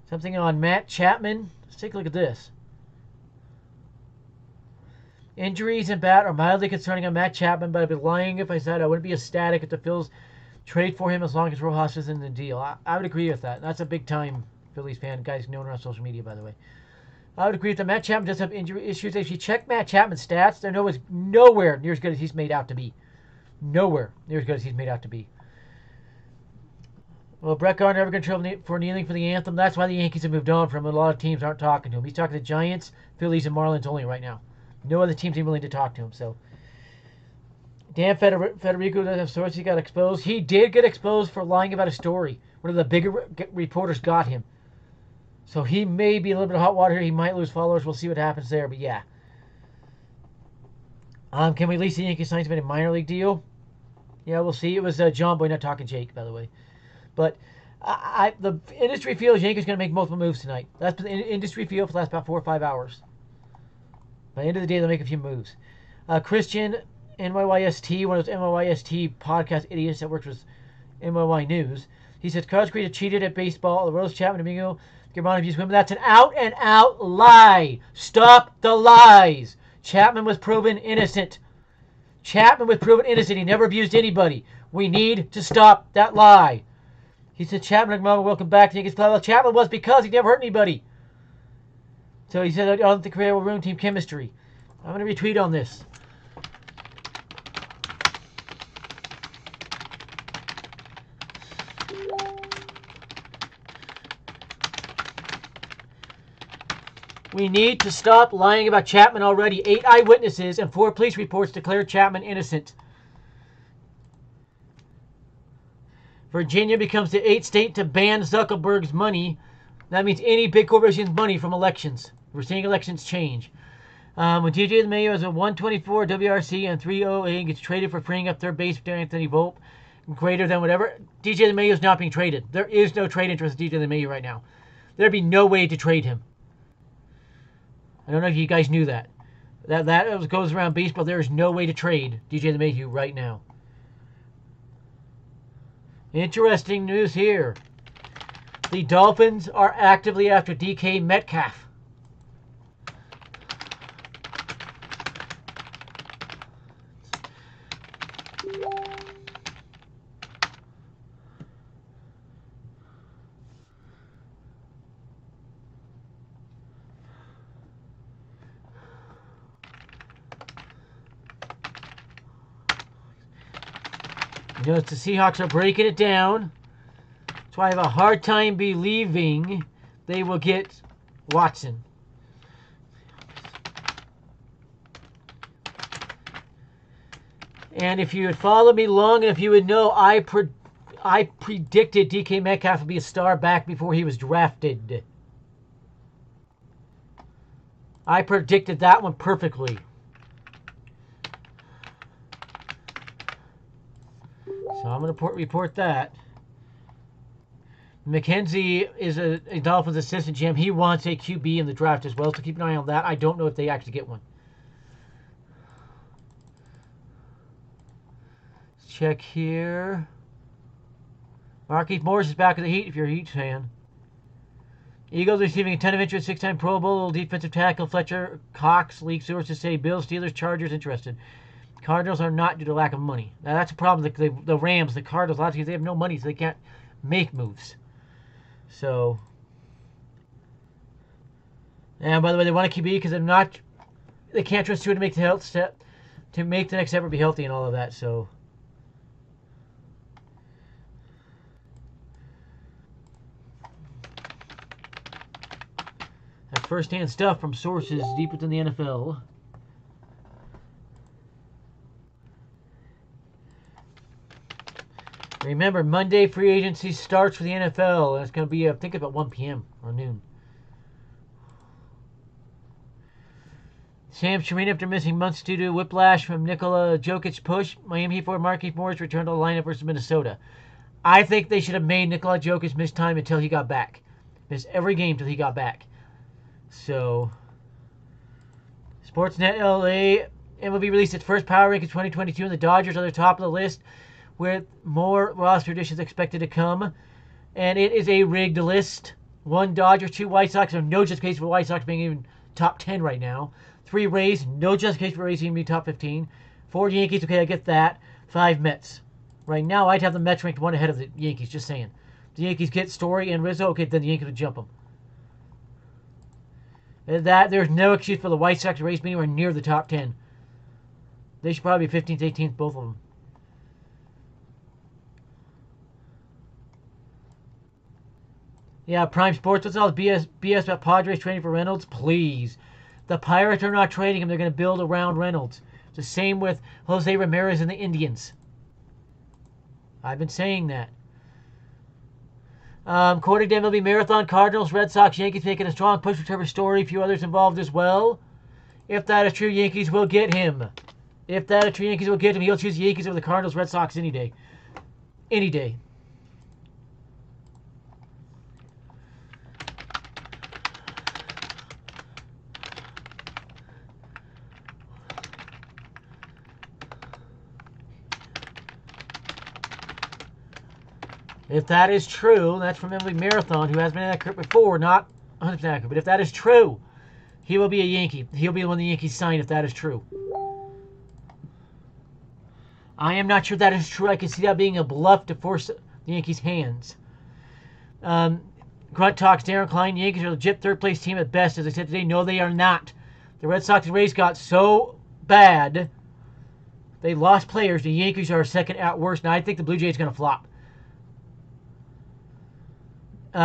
Something on Matt Chapman. Let's take a look at this. Injuries and bat are mildly concerning on Matt Chapman, but I'd be lying if I said I wouldn't be ecstatic if the Phils trade for him as long as Rojas is in the deal. I would agree with that. That's a big-time Phillies fan. Guys known on social media, by the way. I would agree with that. Matt Chapman does have injury issues. If you check Matt Chapman's stats, they're nowhere near as good as he's made out to be. Nowhere near as good as he's made out to be. Well, Brett Gardner never controlled for kneeling for the anthem. That's why the Yankees have moved on from him. A lot of teams aren't talking to him. He's talking to Giants, Phillies, and Marlins only right now. No other teams even willing to talk to him. So, Dan Federico does have sources. He got exposed. He did get exposed for lying about a story. One of the bigger reporters got him. So he may be a little bit of hot water here. He might lose followers. We'll see what happens there. But yeah. Can we at least the Yankees sign him in a minor league deal? Yeah, we'll see. It was John Boy, not talking Jake, by the way. But the industry feels Yankees going to make multiple moves tonight. That's the industry feel for the last about 4 or 5 hours. By the end of the day, they'll make a few moves. Christian, NYYST, one of those NYYST podcast idiots that works with NYY News. He says, Carlos Creed cheated at baseball. Rose Chapman, Domingo, Germano abused women. That's an out-and-out lie. Stop the lies. Chapman was proven innocent. Chapman was proven innocent. He never abused anybody. We need to stop that lie. He said, Chapman and Germano, welcome back to Yankees. Well, Chapman was because he never hurt anybody. So he said, I don't think we will ruin team chemistry. I'm going to retweet on this. We need to stop lying about Chapman already. 8 eyewitnesses and 4 police reports declared Chapman innocent. Virginia becomes the 8th state to ban Zuckerberg's money. That means any big corporation's money from elections. We're seeing elections change. When DJ LeMahieu has a 124 WRC and 308 gets traded for freeing up third base for Anthony Volpe, greater than whatever, DJ LeMahieu is not being traded. There is no trade interest in DJ LeMahieu right now. There'd be no way to trade him. I don't know if you guys knew that. That goes around baseball. There is no way to trade DJ LeMahieu right now. Interesting news here. The Dolphins are actively after Dk Metcalf. You know, the Seahawks are breaking it down. That's why I have a hard time believing they will get Watson. And if you had followed me long enough, you would know I predicted DK Metcalf would be a star back before he was drafted. I predicted that one perfectly. So I'm going to report that. McKenzie is a Dolphins assistant GM. He wants a QB in the draft as well, so keep an eye on that. I don't know if they actually get one. check here. Marquis Morris is back with the Heat if you're a Heat fan. Eagles receiving a ton of interest, 6-time Pro Bowl defensive tackle Fletcher Cox. League sources say Bills, Steelers, Chargers interested. Cardinals are not due to lack of money. Now that's a problem. The Rams, the Cardinals, a lot of times they have no money, so they can't make moves. So, and by the way, they want to keep it because they can't trust Tua to make the health step, to make the next step or be healthy and all of that. So, that first-hand stuff from sources deep within the NFL. Remember, Monday free agency starts for the NFL, and it's going to be, I think, about 1 p.m. or noon. Sam Shereen, after missing months due to whiplash from Nikola Jokic push, Miami Heat forward Marquis Morris returned to the lineup versus Minnesota. I think they should have made Nikola Jokic miss time until he got back. Miss every game until he got back. So, Sportsnet LA, MLB released its first power rankings 2022, and the Dodgers are the top of the list, with more roster additions expected to come. And it is a rigged list. 1 Dodgers, 2 White Sox. So no justification for White Sox being even top 10 right now. 3 Rays. No justification for Rays even being top 15. 4 Yankees. Okay, I get that. 5 Mets. Right now, I'd have the Mets ranked 1 ahead of the Yankees. Just saying. If the Yankees get Story and Rizzo, okay, then the Yankees would jump them. And there's no excuse for the White Sox and Rays being anywhere near the top 10. They should probably be 15th, 18th, both of them. Yeah, Prime Sports, what's all the BS about Padres trading for Reynolds? Please. The Pirates are not trading him. They're going to build around Reynolds. It's the same with Jose Ramirez and the Indians. I've been saying that. According to MLB Marathon, Cardinals, Red Sox, Yankees making a strong push for Trevor Story. A few others involved as well. If that is true, Yankees will get him. If that is true, Yankees will get him. He'll choose the Yankees over the Cardinals, Red Sox any day. Any day. If that is true, that's from Emily Marathon, who has been accurate before, not 100% accurate. But if that is true, he will be a Yankee. He'll be the one the Yankees sign if that is true. I am not sure that is true. I can see that being a bluff to force the Yankees' hands. Grunt talks, Darren Klein. Yankees are a legit third-place team at best. As I said today, no, they are not. The Red Sox and Rays got so bad, they lost players. The Yankees are second at worst. Now, I think the Blue Jays are going to flop.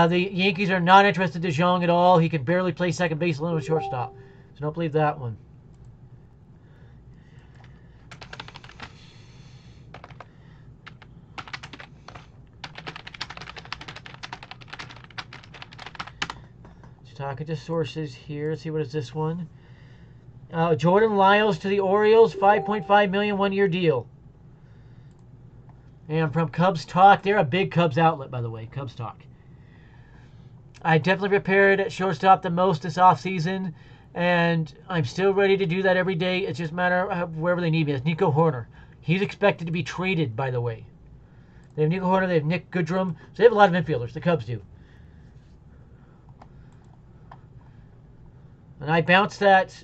The Yankees are not interested in DeJong at all. He can barely play second base, alone with shortstop. So don't believe that one. Just talking to sources here. Let's see, what is this one? Jordan Lyles to the Orioles, $5.5 million, 1-year deal. And from Cubs Talk, they're a big Cubs outlet, by the way. Cubs Talk. I definitely prepared at shortstop the most this offseason, and I'm still ready to do that every day. It's just a matter of wherever they need me. It's Nico Horner. He's expected to be traded, by the way. They have Nico Horner, they have Nick Goodrum. So they have a lot of infielders. The Cubs do. And I bounced that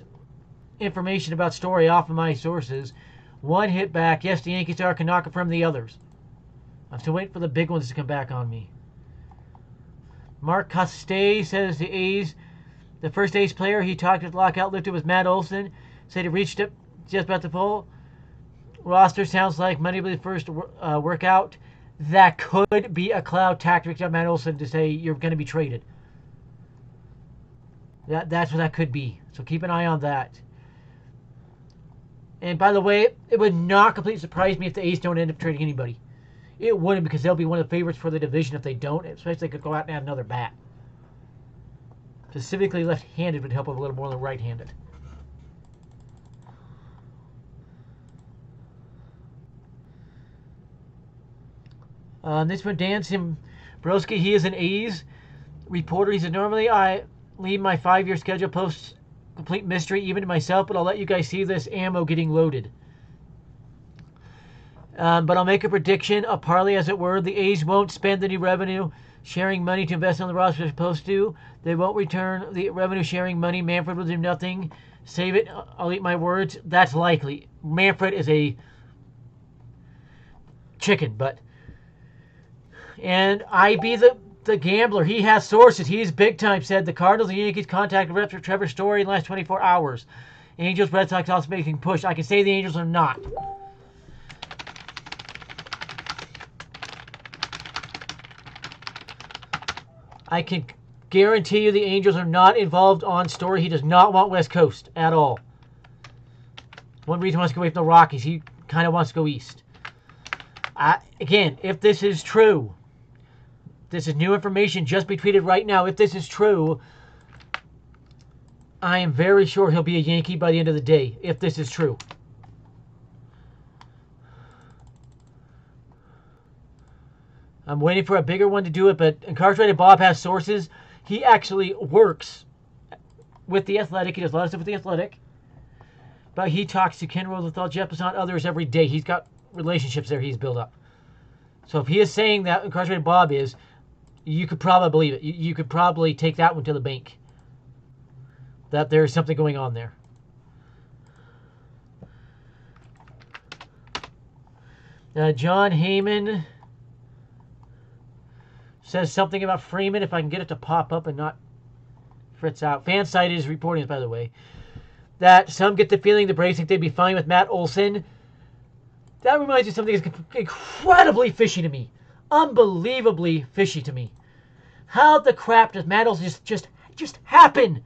information about Story off of my sources. 1 hit back. Yes, the Yankees cannot confirm the others. I'm still waiting for the big ones to come back on me. Mark Coste says the A's, the first A's player he talked at lockout lifted was Matt Olson. Said he reached it just about the full roster. Sounds like Monday will be the first workout. That could be a cloud tactic of Matt Olson to say you're going to be traded. That's what that could be. So keep an eye on that. And by the way, it would not completely surprise me if the A's don't end up trading anybody. It wouldn't, because they'll be one of the favorites for the division if they don't, especially if they could go out and add another bat. Specifically left-handed would help a little more than right-handed. This one, Dan Broski, he is an A's reporter. He said, normally I leave my 5-year schedule posts complete mystery even to myself, but I'll let you guys see this ammo getting loaded. But I'll make a prediction, a parlay as it were. The A's won't spend any revenue sharing money to invest on the roster they're supposed to. They won't return the revenue sharing money. Manfred will do nothing. Save it. I'll eat my words. That's likely. Manfred is a chicken, but... And I be the gambler. He has sources. He's big time said the Cardinals and Yankees contacted reps for Trevor Story in the last 24 hours. Angels, Red Sox also making push. I can say the Angels are not. I can guarantee you the Angels are not involved on Story. He does not want West Coast at all. One reason he wants to go away from the Rockies. He kind of wants to go east. Again, if this is true, this is new information just be tweeted right now. If this is true, I am very sure he'll be a Yankee by the end of the day, if this is true. I'm waiting for a bigger one to do it, but Incarcerated Bob has sources. He actually works with The Athletic. He does a lot of stuff with The Athletic. But he talks to Ken Rosenthal, Jeff Passan, others every day. He's got relationships there he's built up. So if he is saying that Incarcerated Bob is, you could probably believe it. You could probably take that one to the bank. That there's something going on there. John Heyman says something about Freeman, if I can get it to pop up and not fritz out. Fanside is reporting this, by the way, that some get the feeling the Braves think they'd be fine with Matt Olson. That reminds me of something that's incredibly fishy to me. Unbelievably fishy to me. How the crap does Matt Olson just happen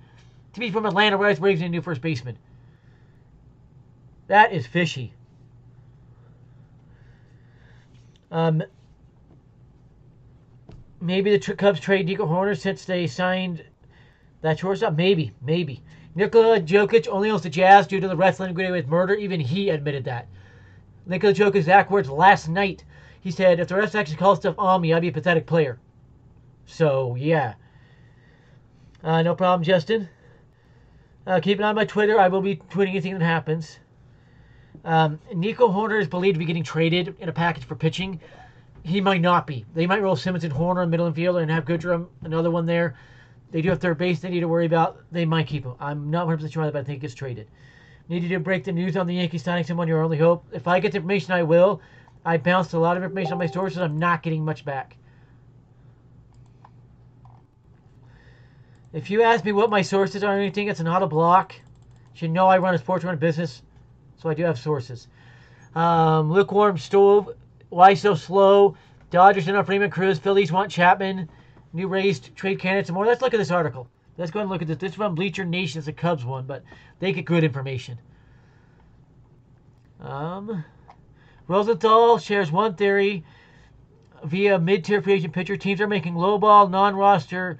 to be from Atlanta, where Braves need a new first baseman? That is fishy. Maybe the Cubs trade Nico Horner since they signed that shortstop. Maybe. Nikola Jokic only owns the Jazz due to the wrestling agreement with murder. Even he admitted that. Nikola Jokic's exact words last night. He said, if the refs actually call stuff on me, I'd be a pathetic player. So, yeah. No problem, Justin. Keep an eye on my Twitter. I will be tweeting anything that happens. Nico Horner is believed to be getting traded in a package for pitching. He might not be. They might roll Simmons and Horner in middle infielder and have Goodrum, another one there. They do have third base they need to worry about. They might keep him. I'm not 100% sure, but I think he gets traded. Needed to break the news on the Yankees signing someone, your only hope. If I get the information, I will. I bounced a lot of information on my sources. I'm not getting much back. If you ask me what my sources are or anything, it's not a block. You should know I run a sports-run business, so I do have sources. Lukewarm stove. Why so slow? Dodgers don't have Freeman, Cruz. Phillies want Chapman. New Rays trade candidates and more. Let's look at this article. Let's go ahead and look at this. This is from Bleacher Nation. It's a Cubs one, but they get good information. Rosenthal shares one theory via mid-tier free agent pitcher. Teams are making low-ball, non-roster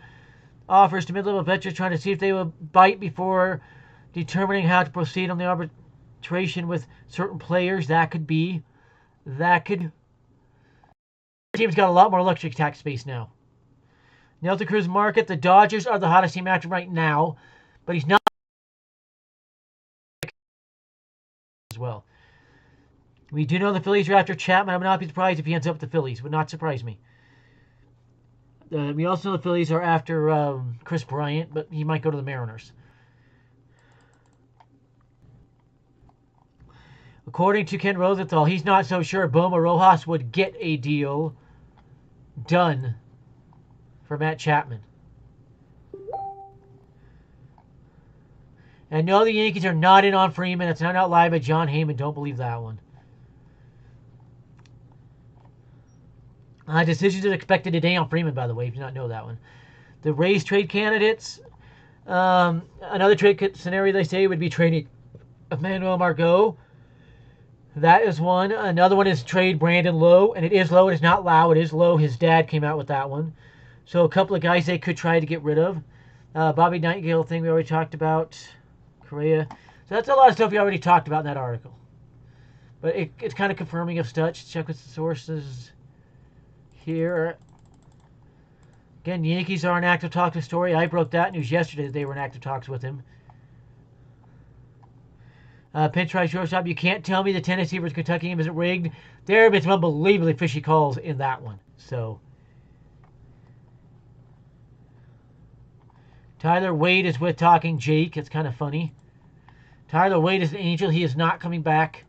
offers to mid-level veterans, trying to see if they will bite before determining how to proceed on the arbitration with certain players. That could be. Team's got a lot more luxury tax space now. Nelson Cruz market. The Dodgers are the hottest team active right now, but he's not as well. We do know the Phillies are after Chapman. I would not be surprised if he ends up with the Phillies. Would not surprise me. We also know the Phillies are after Chris Bryant, but he might go to the Mariners. According to Ken Rosenthal, he's not so sure Boma Rojas would get a deal done for Matt Chapman. And no, the Yankees are not in on Freeman. That's not out live by John Heyman. Don't believe that one. Decisions are expected today on Freeman, by the way, if you do not know that one. The Rays trade candidates. Another trade scenario they say would be trading Emmanuel Margot. That is one. Another one is trade Brandon Lowe, and it is Lowe. It is not Lau. It is Lowe. His dad came out with that one. So a couple of guys they could try to get rid of. Bobby Nightingale thing we already talked about. Correa. So that's a lot of stuff we already talked about in that article. But it's kind of confirming of such. Check with the sources here. Again, Yankees are in active talks with Story. I broke that news yesterday that they were in active talks with him. Pinch right shortstop. You can't tell me the Tennessee versus Kentucky game isn't rigged. There have been some unbelievably fishy calls in that one. So, Tyler Wade is with Talking Jake. It's kind of funny. Tyler Wade is an angel. He is not coming back.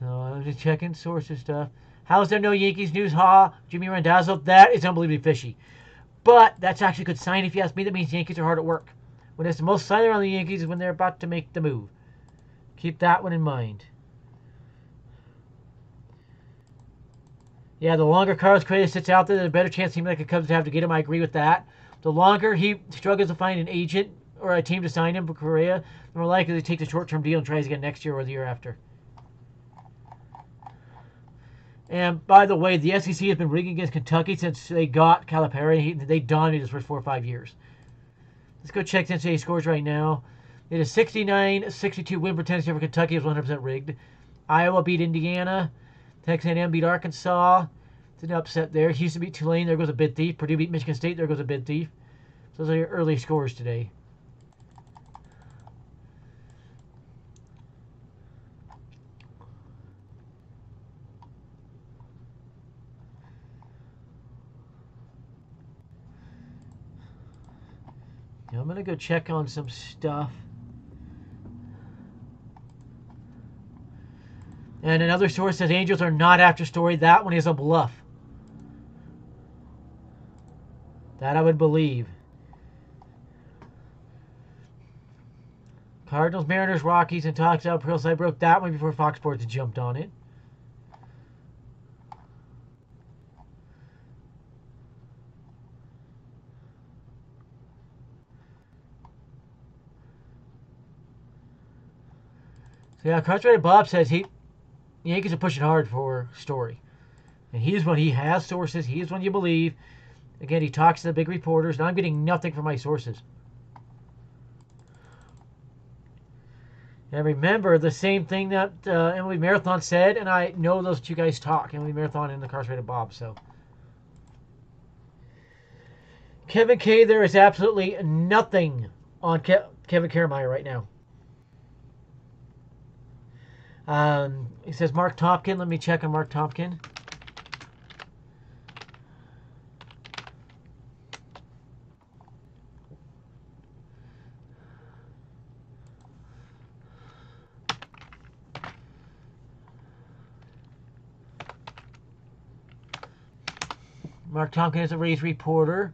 So I'm just checking sources stuff. How's there no Yankees news? Jimmy Randazzo. That is unbelievably fishy. But that's actually a good sign if you ask me. That means Yankees are hard at work. When it's the most silent around the Yankees is when they're about to make the move. Keep that one in mind. Yeah, the longer Carlos Correa sits out there, the better chance team like the Cubs have to get him. I agree with that. The longer he struggles to find an agent or a team to sign him for Correa, the more likely he takes a short-term deal and tries again next year or the year after. And by the way, the SEC has been rigging against Kentucky since they got Calipari. They dominated his first 4 or 5 years. Let's go check NCAA scores right now. It is 69-62 win for Tennessee over Kentucky. It was 100% rigged. Iowa beat Indiana. Texas A&M beat Arkansas. It's an upset there. Houston beat Tulane. There goes a bid thief. Purdue beat Michigan State. There goes a bid thief. So those are your early scores today. Now I'm going to go check on some stuff. And another source says Angels are not after Story. That one is a bluff. That I would believe. Cardinals, Mariners, Rockies, and talks out Pearl. I broke that one before Fox Sports jumped on it. So yeah, Concentrated Bob says Yankees are pushing hard for Story. And he's one he has sources. He is one you believe. Again, he talks to the big reporters, and I'm getting nothing from my sources. And remember the same thing that Emily Marathon said, and I know those two guys talk, Emily Marathon and Incarcerated Bob. So, Kevin K, there is absolutely nothing on Kevin Kiermaier right now. He says Mark Tompkin. Let me check on Mark Tompkin. Mark Tompkin is a Rays reporter.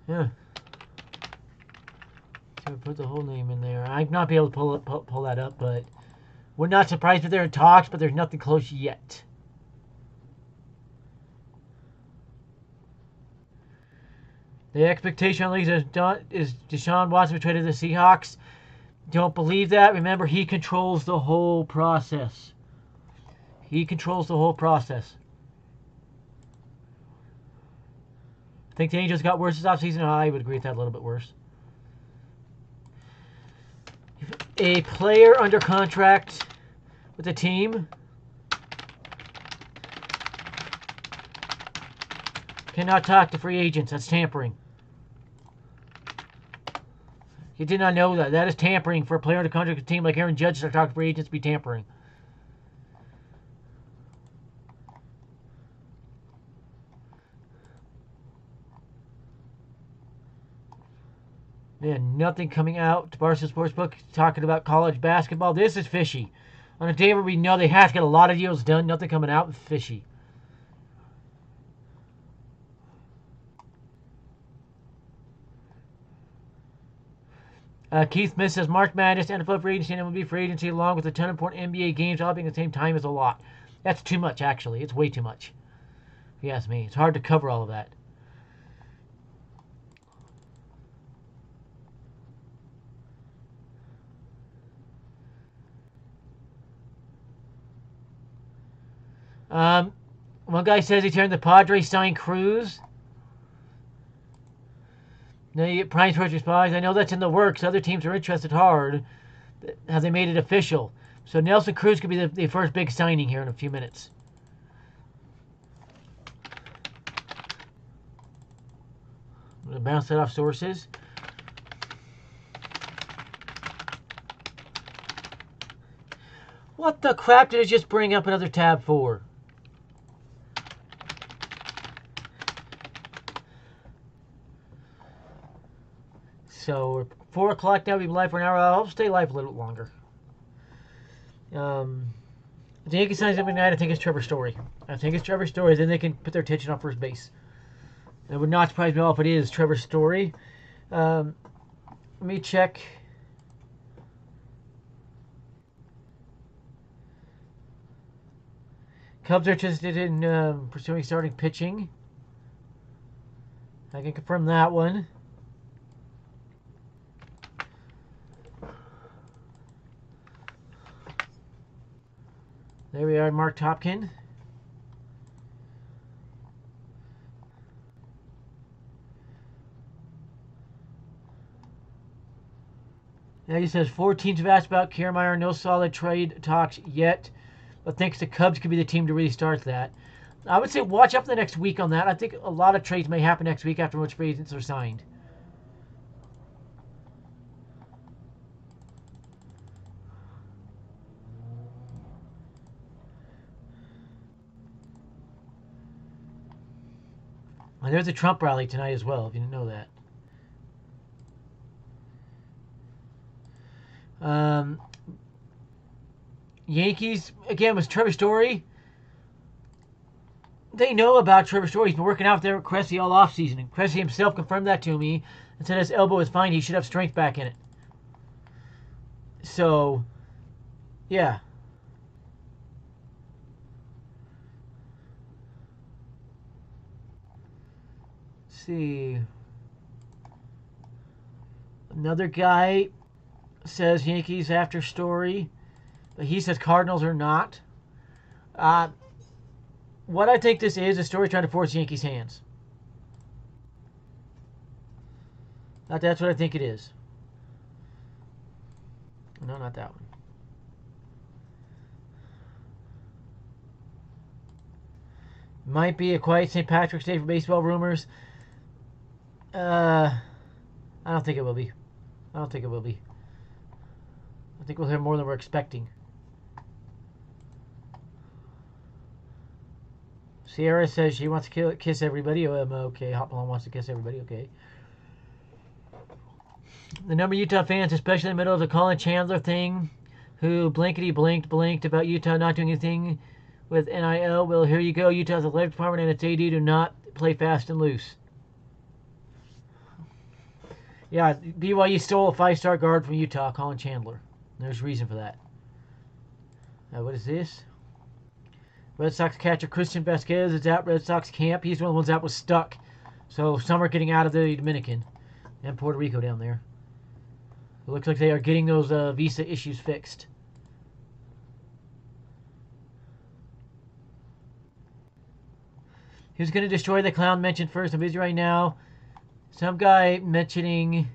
Yeah. So put the whole name in there. I'd not be able to pull that up, but we're not surprised if they're in talks, but there's nothing close yet. The expectation on league is Deshaun Watson traded to the Seahawks. Don't believe that. Remember, he controls the whole process. He controls the whole process. I think the Angels got worse this offseason. I would agree with that, a little bit worse. A player under contract with the team cannot talk to free agents. That's tampering. You did not know that. That is tampering for a player under contract with a team like Aaron Judge to talk to free agents. Be tampering. Man, nothing coming out to Barstool Sportsbook talking about college basketball. This is fishy. On a day where we know they have to get a lot of deals done, nothing coming out. Fishy. Keith Smith says March Madness, NFL free agency, and MLB free agency, along with a ton of important NBA games all being at the same time is a lot. That's too much, actually. It's way too much. If you ask me. It's hard to cover all of that. One guy says he's hearing the Padres sign Cruz. Now, Prime Sports responds, I know that's in the works. Other teams are interested hard. Have they made it official? So Nelson Cruz could be the first big signing here in a few minutes. I'm going to bounce that off sources. What the crap did it just bring up another tab for? So we're 4 o'clock now. We've been live for an hour. I'll stay live a little bit longer. The Yankees signs every night. I think it's Trevor Story. Then they can put their attention on first base. It would not surprise me at all if it is Trevor Story. Let me check. Cubs are interested in pursuing starting pitching. I can confirm that one. There we are, Mark Topkin. Now he says 4 teams have asked about Kiermaier. No solid trade talks yet, but thinks the Cubs could be the team to really start that. I would say watch up the next week on that. I think a lot of trades may happen next week after which free agents are signed. And there's a Trump rally tonight as well, if you didn't know that. Yankees, again, was Trevor Story. They know about Trevor Story. He's been working out there with Cressy all offseason. And Cressy himself confirmed that to me and said his elbow is fine. He should have strength back in it. So, yeah. See, another guy says Yankees after Story, but he says Cardinals are not. What I think this is, a Story trying to force Yankees' hands. That's what I think it is. No, not that one. Might be a quiet St. Patrick's Day for baseball rumors. I don't think it will be. I think we'll hear more than we're expecting. Sierra says she wants to kiss everybody. Okay. Hopalong wants to kiss everybody. Okay. The number of Utah fans, especially in the middle of the Colin Chandler thing, who blinked about Utah not doing anything with NIL. Well, here you go. Utah's athletic department and its AD do not play fast and loose. Yeah, BYU stole a 5-star guard from Utah, Colin Chandler. There's reason for that. What is this? Red Sox catcher Christian Vasquez is at Red Sox camp. He's one of the ones that was stuck. So some are getting out of the Dominican and Puerto Rico down there. It looks like they are getting those visa issues fixed. Who's going to destroy the clown mentioned first? I'm busy right now. Some guy mentioning...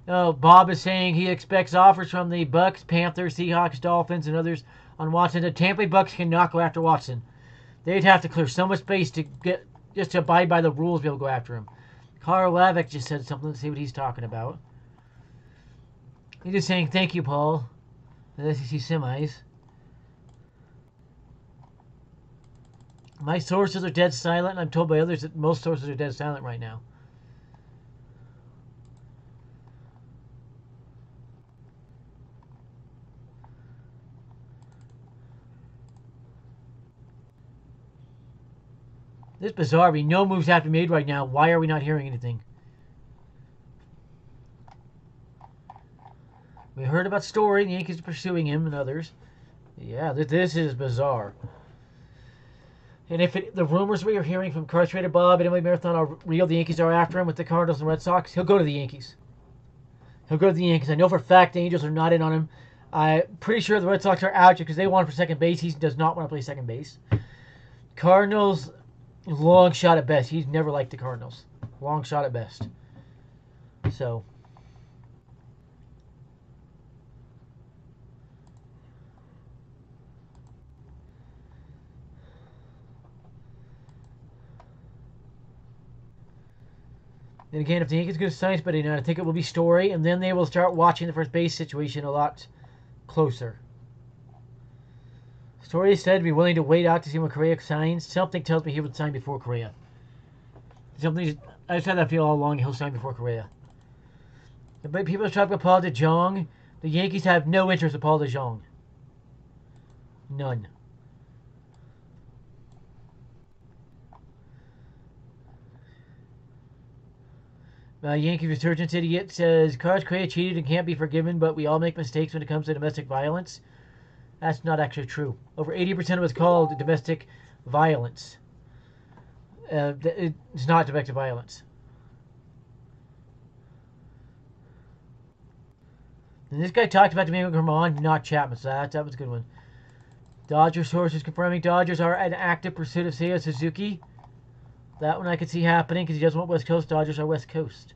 Oh, Bob is saying he expects offers from the Bucks, Panthers, Seahawks, Dolphins, and others on Watson. The Tampa Bay Bucks cannot go after Watson. They'd have to clear so much space to get just to abide by the rules to be able to go after him. Carl Lavik just said something. Let's see what he's talking about. He's just saying, thank you, Paul. The SEC semis. My sources are dead silent, and I'm told by others that most sources are dead silent right now. This is bizarre. No moves have to be made right now. Why are we not hearing anything? We heard about Story. The Yankees are pursuing him and others. Yeah, this is bizarre. And if the rumors we are hearing from Incarcerated Bob and Emily Marathon are real, the Yankees are after him with the Cardinals and Red Sox, he'll go to the Yankees. I know for a fact the Angels are not in on him. I'm pretty sure the Red Sox are out because they want him for second base. He does not want to play second base. Cardinals, long shot at best. He's never liked the Cardinals. Long shot at best. So. And again, if the Yankees go to science betting tonight, I think it will be Story, and then they will start watching the first base situation a lot closer. Story said to be willing to wait out to see when Correa signs. Something tells me he would sign before Correa. I just had that feel all along he'll sign before Correa. But people are talking about Paul DeJong. The Yankees have no interest in Paul DeJong. None. Yankee Resurgence Idiot says, Carlos Correa cheated and can't be forgiven, but we all make mistakes when it comes to domestic violence. That's not actually true. Over 80% of it's called domestic violence. It's not domestic violence. And this guy talked about Nemo Herman, not Chapman, so that was a good one. Dodger sources confirming Dodgers are in active pursuit of Seiya Suzuki. That one I could see happening because he doesn't want West Coast. Dodgers are West Coast.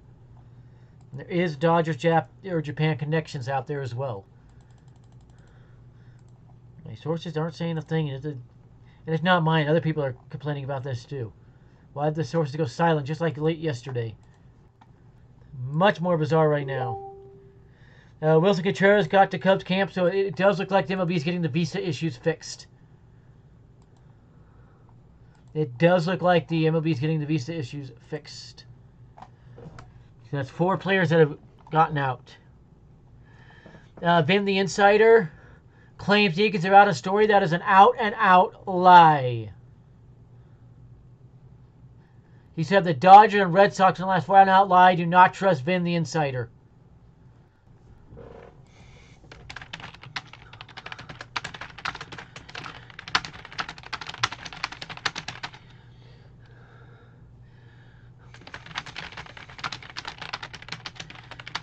And there is Dodgers Japan connections out there as well. My sources aren't saying a thing, and it's not mine. Other people are complaining about this too. Why did the sources go silent just like late yesterday? Much more bizarre right now. Wilson Contreras got to Cubs camp, so it does look like the MLB is getting the visa issues fixed. It does look like the MLB is getting the visa issues fixed. So that's 4 players that have gotten out. Vin the Insider claims Yankees are out of Story. That is an out-and-out lie. He said the Dodgers and Red Sox in the last 4 out-and-out lie. Do not trust Vin the Insider.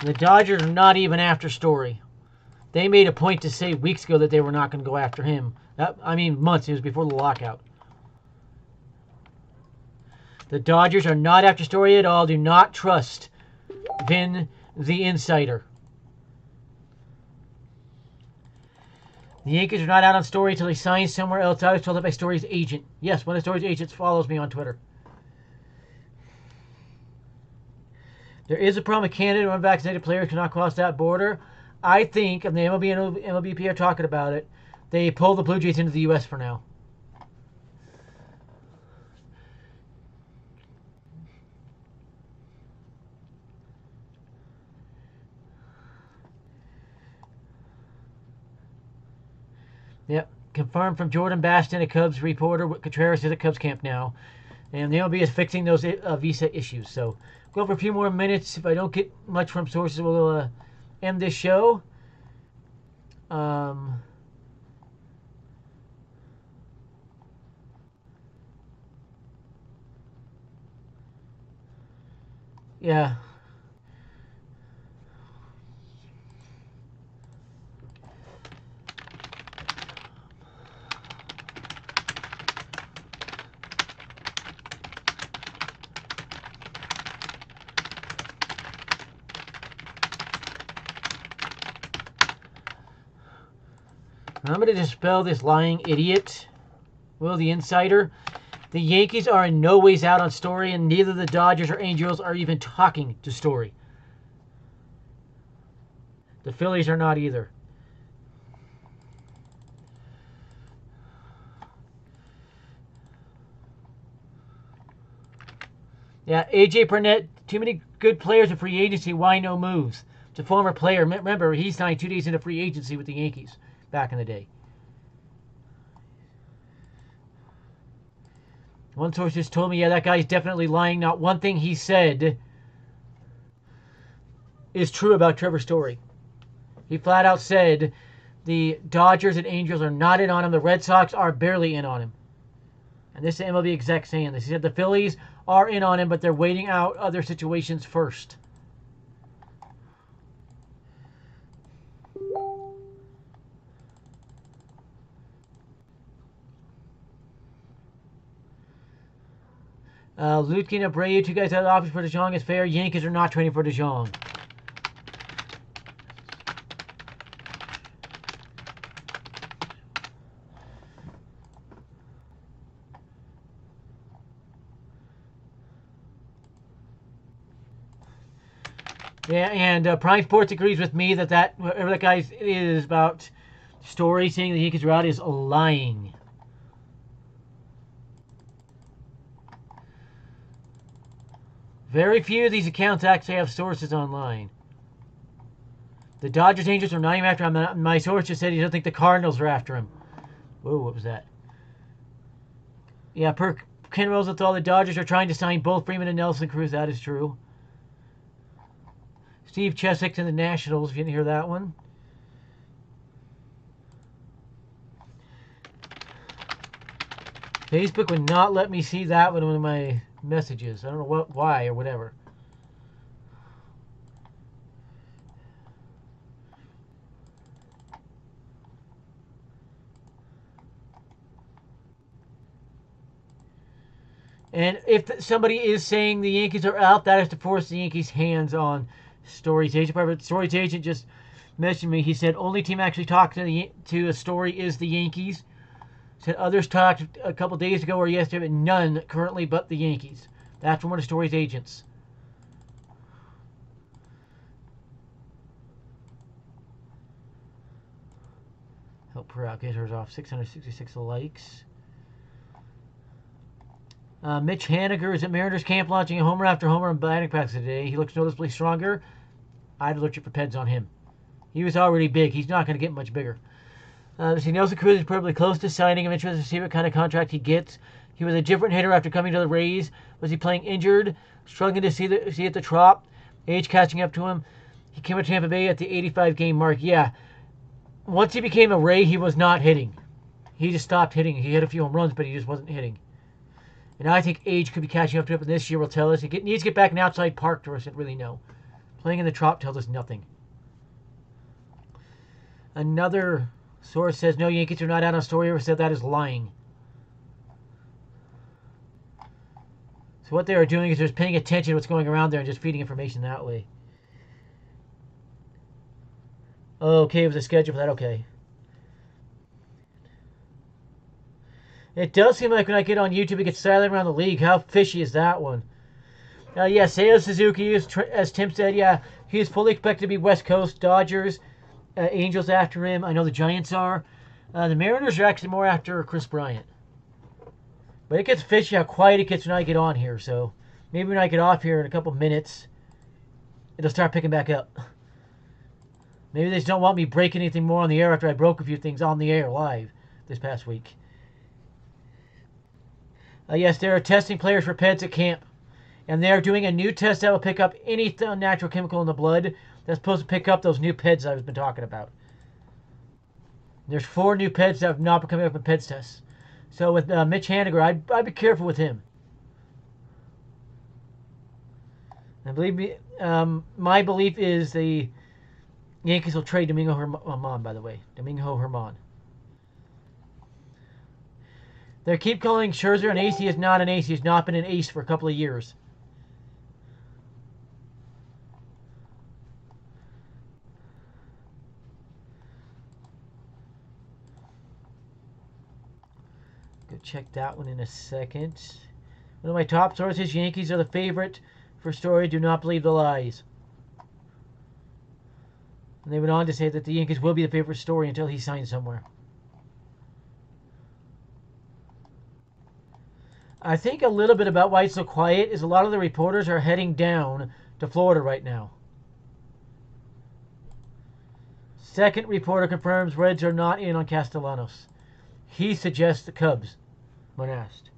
The Dodgers are not even after Story. They made a point to say weeks ago that they were not going to go after him. Months. It was before the lockout. The Dodgers are not after Story at all. Do not trust Vin the Insider. The Yankees are not out on Story until he signs somewhere else. I was told that by Story's agent. Yes, one of Story's agents follows me on Twitter. There is a problem with Canada. Unvaccinated players cannot cross that border. I think, and the MLB and MLBP are talking about it, they pull the Blue Jays into the U.S. for now. Yep. Confirmed from Jordan Baston, a Cubs reporter. Contreras is at Cubs camp now. And the MLB is fixing those visa issues. So go for a few more minutes. If I don't get much from sources, we'll end this show. Yeah. I'm going to dispel this lying idiot, Will the Insider. The Yankees are in no ways out on Story, and neither the Dodgers or Angels are even talking to Story. The Phillies are not either. Yeah, A.J. Burnett, too many good players in free agency. Why no moves? It's a former player. Remember, he signed 2 days into free agency with the Yankees back in the day. One source just told me, yeah, that guy's definitely lying. Not one thing he said is true about Trevor Story. He flat out said the Dodgers and Angels are not in on him. The Red Sox are barely in on him. And this is the MLB exec saying this. He said the Phillies are in on him, but they're waiting out other situations first. Lutkin and Abreu, 2 guys out of the office for DeJong is fair. Yankees are not trading for DeJong. Yeah, and Prime Sports agrees with me that whatever that guy is about story saying the Yankees are out is lying. Very few of these accounts actually have sources online. The Dodgers Angels are not even after him. My source just said he doesn't think the Cardinals are after him. Whoa, what was that? Yeah, per Ken Rosenthal, the Dodgers are trying to sign both Freeman and Nelson Cruz. That is true. Steve Cheswick to the Nationals, if you didn't hear that one. Facebook would not let me see that one in my messages. I don't know why or whatever. And if somebody is saying the Yankees are out, that is to force the Yankees' hands on Story's agent. Story's agent just messaged me. He said only team actually talked to a Story is the Yankees. Said others talked a couple days ago or yesterday, but none currently but the Yankees. That's from one of Story's agents. Help her out. Get hers off. 666 likes. Mitch Haniger is at Mariners camp launching a homer after homer in batting practice today. He looks noticeably stronger. I'd look for Peds on him. He was already big. He's not going to get much bigger. Nelson Cruz is probably close to signing. I'm interested to see what kind of contract he gets. He was a different hitter after coming to the Rays. Was he playing injured? Struggling to see at the Trop? Age catching up to him. He came to Tampa Bay at the 85-game mark. Yeah. Once he became a Ray, he was not hitting. He just stopped hitting. He hit a few home runs, but he just wasn't hitting. And I think age could be catching up to him, and this year will tell us. He needs to get back in outside park to us and really know. Playing in the Trop tells us nothing. Another source says no, Yankees are not out on Story. Whoever said that is lying. So what they are doing is just paying attention to what's going around there and just feeding information that way. Okay, it was a schedule for that. Okay. It does seem like when I get on YouTube, it gets silent around the league. How fishy is that one? Yeah, Seiya Suzuki, as Tim said, yeah, he is fully expected to be West Coast. Dodgers, Angels after him. I know the Giants are. The Mariners are actually more after Chris Bryant. But it gets fishy how quiet it gets when I get on here. So maybe when I get off here in a couple minutes, it'll start picking back up. Maybe they just don't want me breaking anything more on the air after I broke a few things on the air live this past week. Yes, they are testing players for Peds at camp. And they are doing a new test that will pick up any unnatural chemical in the blood that's supposed to pick up those new Peds I've been talking about. There's 4 new Peds that have not been coming up in Peds tests. So with Mitch Haniger, I'd be careful with him. And believe me, my belief is the Yankees will trade Domingo Germán, by the way. Domingo Germán. They keep calling Scherzer an ace. He is not an ace. He's not been an ace for a couple of years. Go check that one in a second. One of my top sources, Yankees are the favorite for Story. Do not believe the lies. And they went on to say that the Yankees will be the favorite Story until he signs somewhere. I think a little bit about why it's so quiet is a lot of the reporters are heading down to Florida right now. Second reporter confirms Reds are not in on Castellanos. He suggests the Cubs when asked.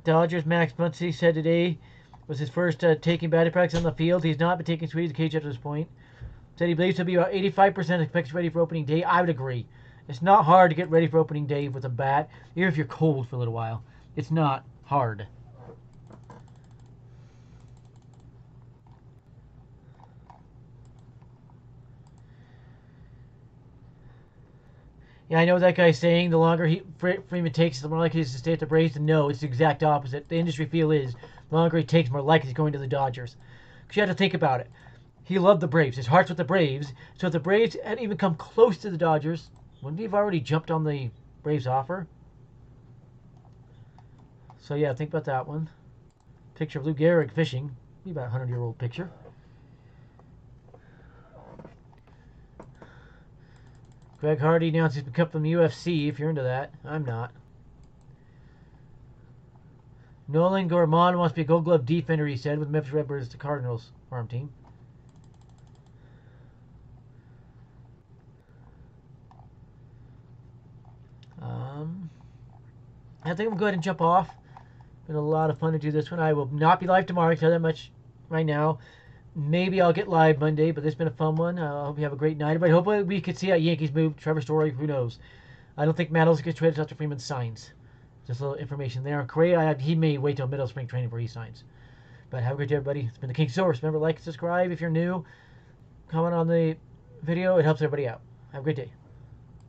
Dodgers Max Muncy said today was his first taking batting practice on the field. He's not been taking swings to cage up to this point. Said he believes he'll be about 85% expected ready for opening day. I would agree. It's not hard to get ready for opening day with a bat, even if you're cold for a little while. It's not hard. Yeah, I know what that guy's saying. The longer Freeman takes, the more likely he is to stay at the Braves. No, it's the exact opposite. The industry feel is the longer he takes, more likely he's going to the Dodgers. Because you have to think about it. He loved the Braves. His heart's with the Braves. So if the Braves hadn't even come close to the Dodgers, wouldn't he have already jumped on the Braves offer? So yeah, think about that one. Picture of Lou Gehrig fishing. Be about a 100-year-old picture. Greg Hardy announced he's become from the UFC, if you're into that. I'm not. Nolan Gorman wants to be a Gold Glove defender, he said, with Memphis Redbirds, the Cardinals farm team. I think I'm going to go ahead and jump off. Been a lot of fun to do this one. I will not be live tomorrow, I can tell you that much right now. Maybe I'll get live Monday, but this has been a fun one. I hope you have a great night. But hopefully we could see how Yankees move. Trevor Story, who knows? I don't think Matt Olson gets traded after Freeman signs. Just a little information there. Correa, he may wait till middle of spring training before he signs. But have a great day, everybody. It's been the King's Source. Remember, like and subscribe if you're new. Comment on the video. It helps everybody out. Have a great day.